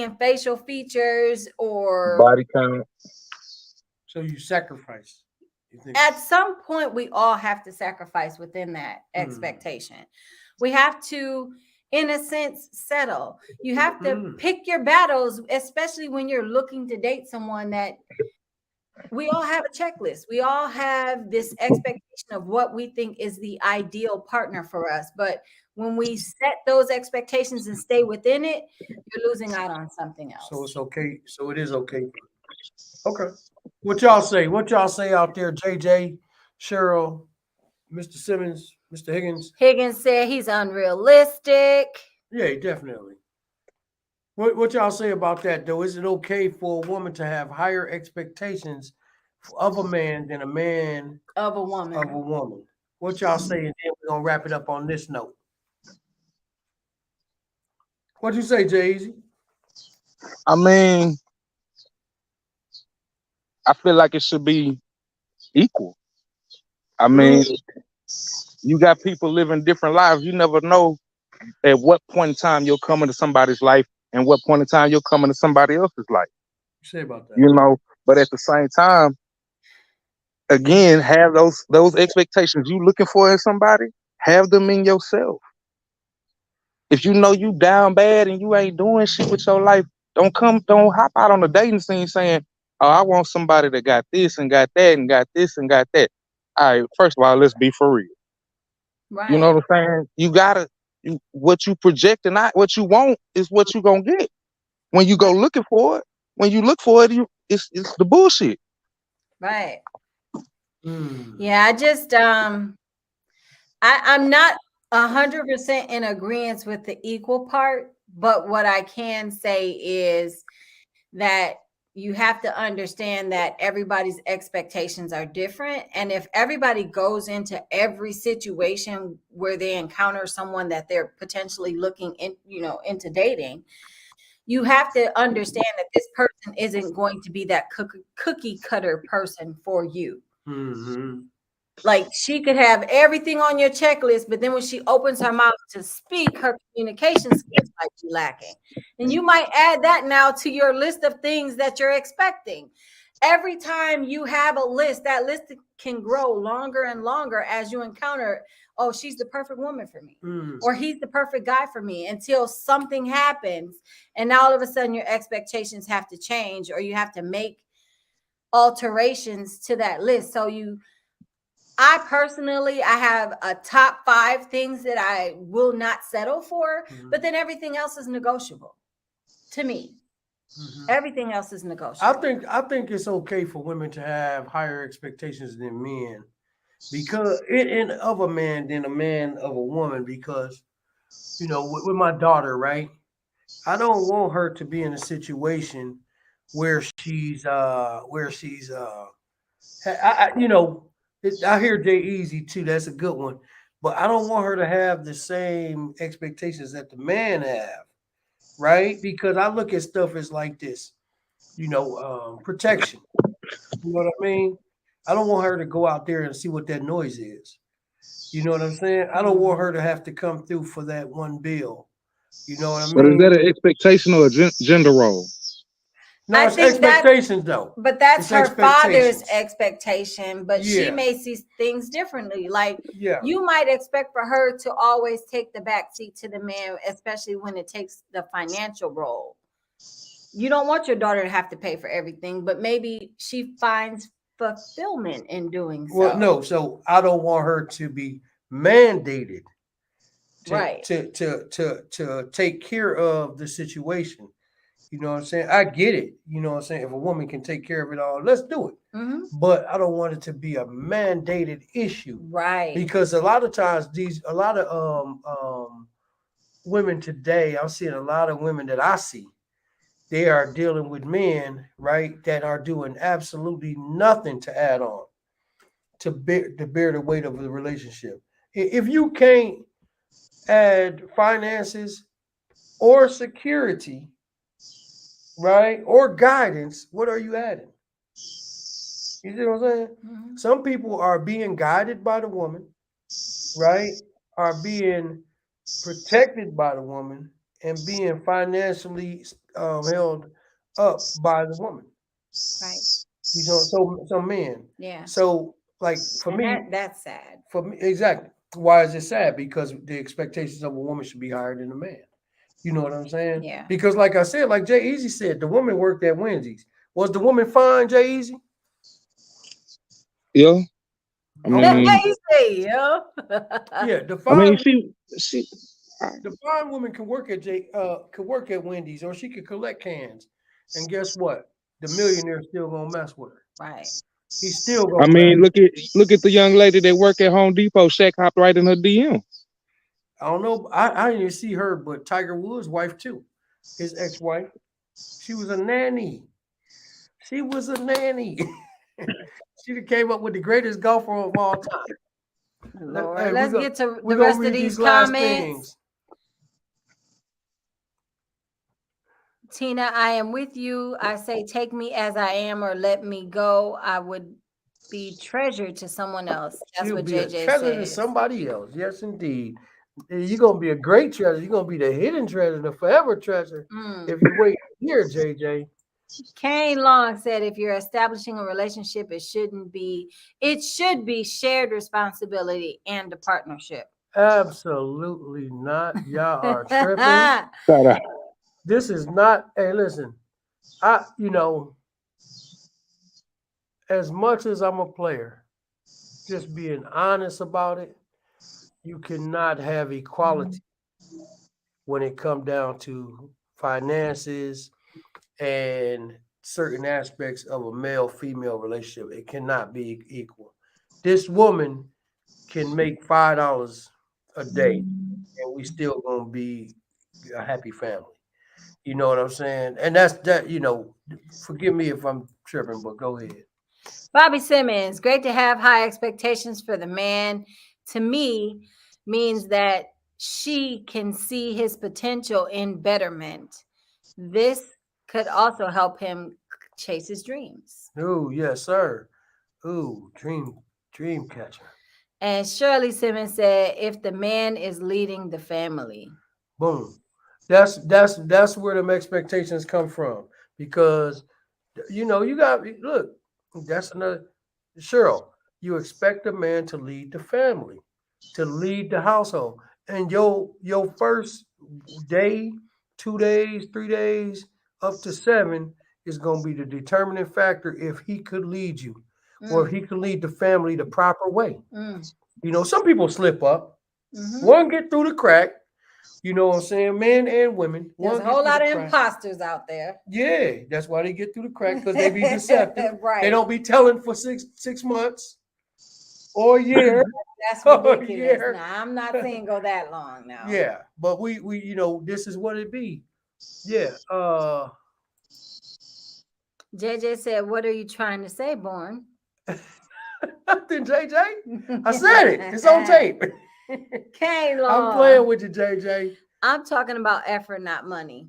and facial features or Body count. So you sacrifice. You think at some point we all have to sacrifice within that expectation. We have to, in a sense, settle. You have to pick your battles, especially when you're looking to date someone that we all have a checklist. We all have this expectation of what we think is the ideal partner for us. But when we set those expectations and stay within it, you're losing out on something else. so it's okay. So it is okay. Okay. What y'all say? What y'all say out there, JJ, Cheryl, Mr. Simmons, Mr. Higgins? Higgins said he's unrealistic. Yeah, definitely. What y'all say about that, though? Is it okay for a woman to have higher expectations of a man than a man Of a woman. of a woman? What y'all say? And then we're gonna wrap it up on this note. What'd you say, Jay-Z? I mean, I feel like it should be equal. I mean, you got people living different lives. You never know at what point in time you'll come into somebody's life and what point in time you'll come into somebody else's life. You say about that? You know, but at the same time, again, have those expectations you looking for in somebody, have them in yourself. If you know you down bad and you ain't doing shit with your life, don't hop out on the dating scene saying, "Oh, I want somebody that got this and got that and got this and got that." All right, first of all, let's be for real. Right. You know what I'm saying? You gotta what you project and not what you want is what you gonna get. When you go looking for it, when you look for it, it's the bullshit. Right. Yeah, I just I'm not 100% in agreement with the equal part, but what I can say is that you have to understand that everybody's expectations are different, and if everybody goes into every situation where they encounter someone that they're potentially looking into dating, you have to understand that this person isn't going to be that cookie cutter person for you. Like, she could have everything on your checklist, but then when she opens her mouth to speak, her communication skills might be lacking. And you might add that now to your list of things that you're expecting. Every time you have a list, that list can grow longer and longer as you encounter, oh, she's the perfect woman for me, or he's the perfect guy for me, until something happens. And now all of a sudden your expectations have to change, or you have to make alterations to that list. So I personally, I have a top 5 things that I will not settle for, but then everything else is negotiable to me. Everything else is negotiable. I think it's okay for women to have higher expectations than men, because of a man than a man of a woman. Because with my daughter, right? I don't want her to be in a situation where she's I hear Jay Easy too. That's a good one, but I don't want her to have the same expectations that the man have, right? Because I look at stuff as like this, protection. You know what I mean? I don't want her to go out there and see what that noise is. You know what I'm saying? I don't want her to have to come through for that one bill. You know what I But is mean? that an expectation or a gender role? No, I it's think that- expectations though. But that's It's her father's expectations. expectation, but she Yeah. may see things differently. Like Yeah. you might expect for her to always take the back seat to the man, especially when it takes the financial role. You don't want your daughter to have to pay for everything, but maybe she finds fulfillment in doing so. Well, no, so I don't want her to be mandated Right. to take care of the situation. You know what I'm saying? I get it. You know what I'm saying? If a woman can take care of it all, let's do it. Mhm. But I don't want it to be a mandated issue Right. because a lot of times a lot of women today, I'm seeing a lot of women that I see, they are dealing with men, right, that are doing absolutely nothing to add on to bear the weight of the relationship. If you can't add finances or security, right, or guidance, what are you adding? You see what I'm saying? Mhm. Some people are being guided by the woman, right? Are being protected by the woman and being financially held up by the woman. Right. You know, so some men. Yeah. So like for And me, that's sad. for me, exactly. Why is it sad? Because the expectations of a woman should be higher than a man. You know what I'm saying? Yeah. Because like I said, like Jay Easy said, the woman worked at Wendy's. Was the woman fine, Jay Easy? Yeah. I Okay. mean, You say, yo. Yeah, the I mean, fine she. the fine woman can work at Wendy's, or she could collect cans. And guess what? The millionaire's still gonna mess with her. Right. He's still I gonna mess. mean, look at the young lady that work at Home Depot. Shaq hopped right in her DM. I don't know. I didn't even see her, but Tiger Woods' wife too, his ex-wife. She was a nanny. She was a nanny. She came up with the greatest golfer of all time. Lord, Hey, let's get to we're the gonna rest of read these last comments. things. Tina, I am with you. I say, take me as I am or let me go. I would be treasured to someone else. That's She'll what be a JJ treasure to says. somebody else. Yes, indeed. You're gonna be a great treasure. You're gonna be the hidden treasure, the forever treasure. If you wait here, JJ. Kane Long said, if you're establishing a relationship, it should be shared responsibility and a partnership. Absolutely not. Y'all are tripping. Shout out. This is not. Hey, listen. You know, as much as I'm a player, just being honest about it, you cannot have equality when it comes down to finances and certain aspects of a male-female relationship. It cannot be equal. This woman can make $5 a day, and we still gonna be a happy family. You know what I'm saying? And that's that. You know, forgive me if I'm tripping, but go ahead. Bobby Simmons, great to have high expectations for the man. To me, means that she can see his potential in betterment. This could also help him chase his dreams. Ooh, yes, sir. Ooh, dream catcher. And Shirley Simmons said, if the man is leading the family. Boom. That's where them expectations come from. Because you know, you got look, that's another Cheryl. You expect a man to lead the family, to lead the household. And your first day, 2 days, 3 days, up to 7 is gonna be the determining factor if he could lead you or if he could lead the family the proper way. You know, some people slip up. One get through the crack. You know what I'm saying? Men and women. There's a whole lot of imposters out there. Yeah, that's why they get through the crack because they be deceptive. Right. They don't be telling for six months or a year. That's or a ridiculous. year. Nah, I'm not single that long now. Yeah, but we you know, this is what it be. Yeah. JJ said, what are you trying to say, Born? Nothing, JJ. I said it. It's on tape. Kane I'm playing with you, JJ. I'm talking about effort, not money.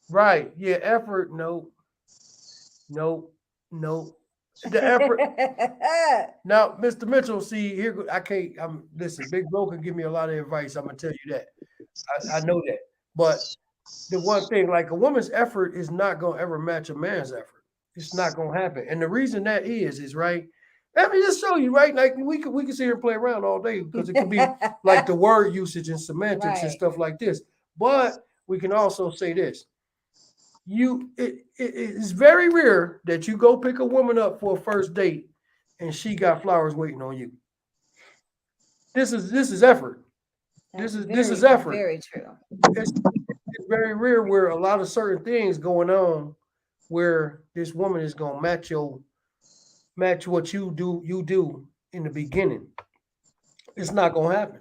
Right. Yeah, effort. Nope. The effort. Now, Mr. Mitchell, see here, I can't. Listen. Big Bro can give me a lot of advice. I'm gonna tell you that. I know that, but the one thing, like a woman's effort is not gonna ever match a man's effort. It's not gonna happen. And the reason that is right. Let me just show you, right? Like we could sit here and play around all day because it could be like the word usage and semantics and Right. stuff like this. But we can also say this. It is very rare that you go pick a woman up for a first date and she got flowers waiting on you. This is effort. That's This is very, effort. Very true. It's very rare where a lot of certain things going on where this woman is gonna match what you do in the beginning. It's not gonna happen.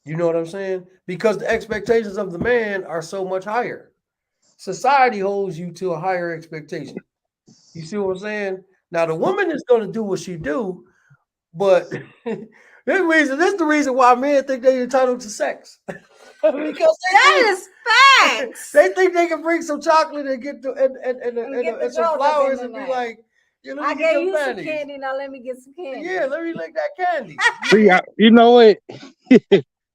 You know what I'm saying? Because the expectations of the man are so much higher. Society holds you to a higher expectation. You see what I'm saying? Now the woman is gonna do what she do, but this is the reason why men think they're entitled to sex. Because That is facts. they think they can bring some chocolate and get the get the and some girls up in flowers the and be night. like, you know, I let me get gave some you some panties. candy. Now let me get some candy. Yeah, let me lick that candy. See, you know what?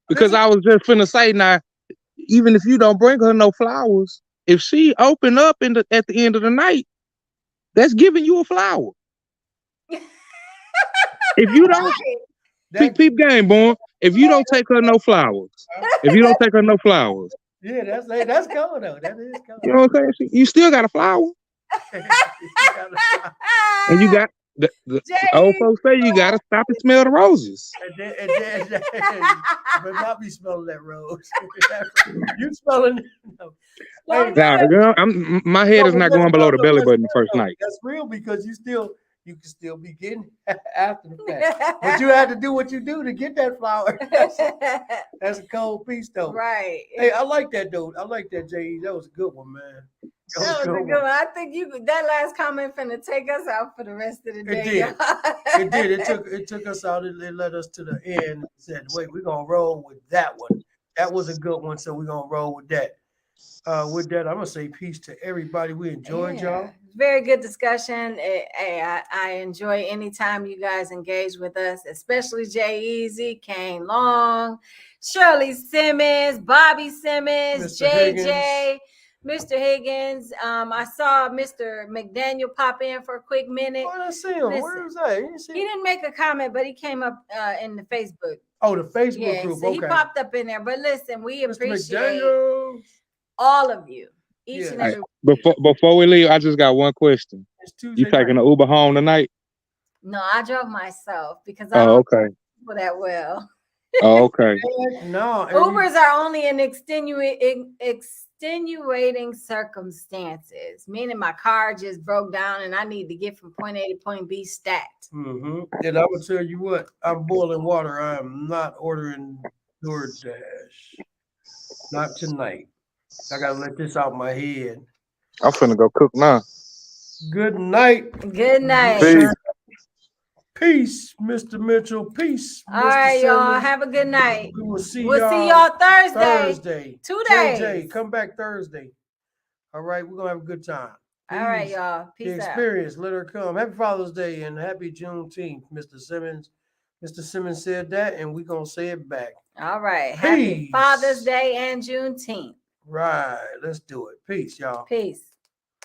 Because Listen. I was just finna say now, even if you don't bring her no flowers, if she open up at the end of the night, that's giving you a flower. If you don't That, peep game, boy. If you don't take her no flowers, yeah, that's coming though. That is coming. you know what I'm saying? You still got a flower, and you got the old folks say you gotta stop and smell the roses. But not be smelling that rose. You smelling it. No. Don't Nah, do it. girl, my head is No, not but going below the belly that's button the real, first though. night. That's real because you can still be getting after the fact. But you had to do what you do to get that flower. That's a cold piece though. Right. Hey, I like that though. I like that, J.E. That was a good one, man. That was a good one. I think that last comment finna take us out for the rest of the day. did. y'all. It did. It took us out. It led us to the end. And said, "Wait, we're gonna roll with that one. That was a good one, so we're gonna roll with that." With that, I'm gonna say peace to everybody. We enjoyed y'all. Very good discussion. I enjoy anytime you guys engage with us, especially Jay Easy, Kane Long, Shirley Simmons, Bobby Simmons, Mr. JJ, Mr. Higgins. I saw Mr. McDaniel pop in for a quick minute. Oh, I see him. Listen, Where was that? You didn't see He him? didn't make a comment, but he came up in the Facebook. Oh, the Facebook Yeah, group. so Okay. he popped up in there. But listen, we Mr. appreciate McDaniel. all of you, each Yeah. and Hey, every one. before we leave, I just got one question. It's You Tuesday taking night. an Uber home tonight? No, I drove myself because I Oh, don't okay. know people that well. Oh, okay. No, Ubers are only in extenuating circumstances, meaning my car just broke down and I need to get from point A to point B stat. Mm-hmm. And I will tell you what, I'm boiling water. I am not ordering DoorDash. Not tonight. I gotta let this out my head. I'm finna go cook now. Good night. Good night. Peace. Peace, Mr. Mitchell. Peace, All Mr. right, y'all. Simmons. Have a good night. We will see We'll y'all. see y'all Thursday. Thursday. 2 JJ, days. come back Thursday. All right, we're gonna have a good time. All right, Peace. y'all. The Peace out. experience, let her come. Happy Father's Day and happy Juneteenth, Mr. Simmons. Mr. Simmons said that, and we're gonna say it back. All right. Happy Peace. Father's Day and Juneteenth. Right, let's do it. Peace, y'all. Peace.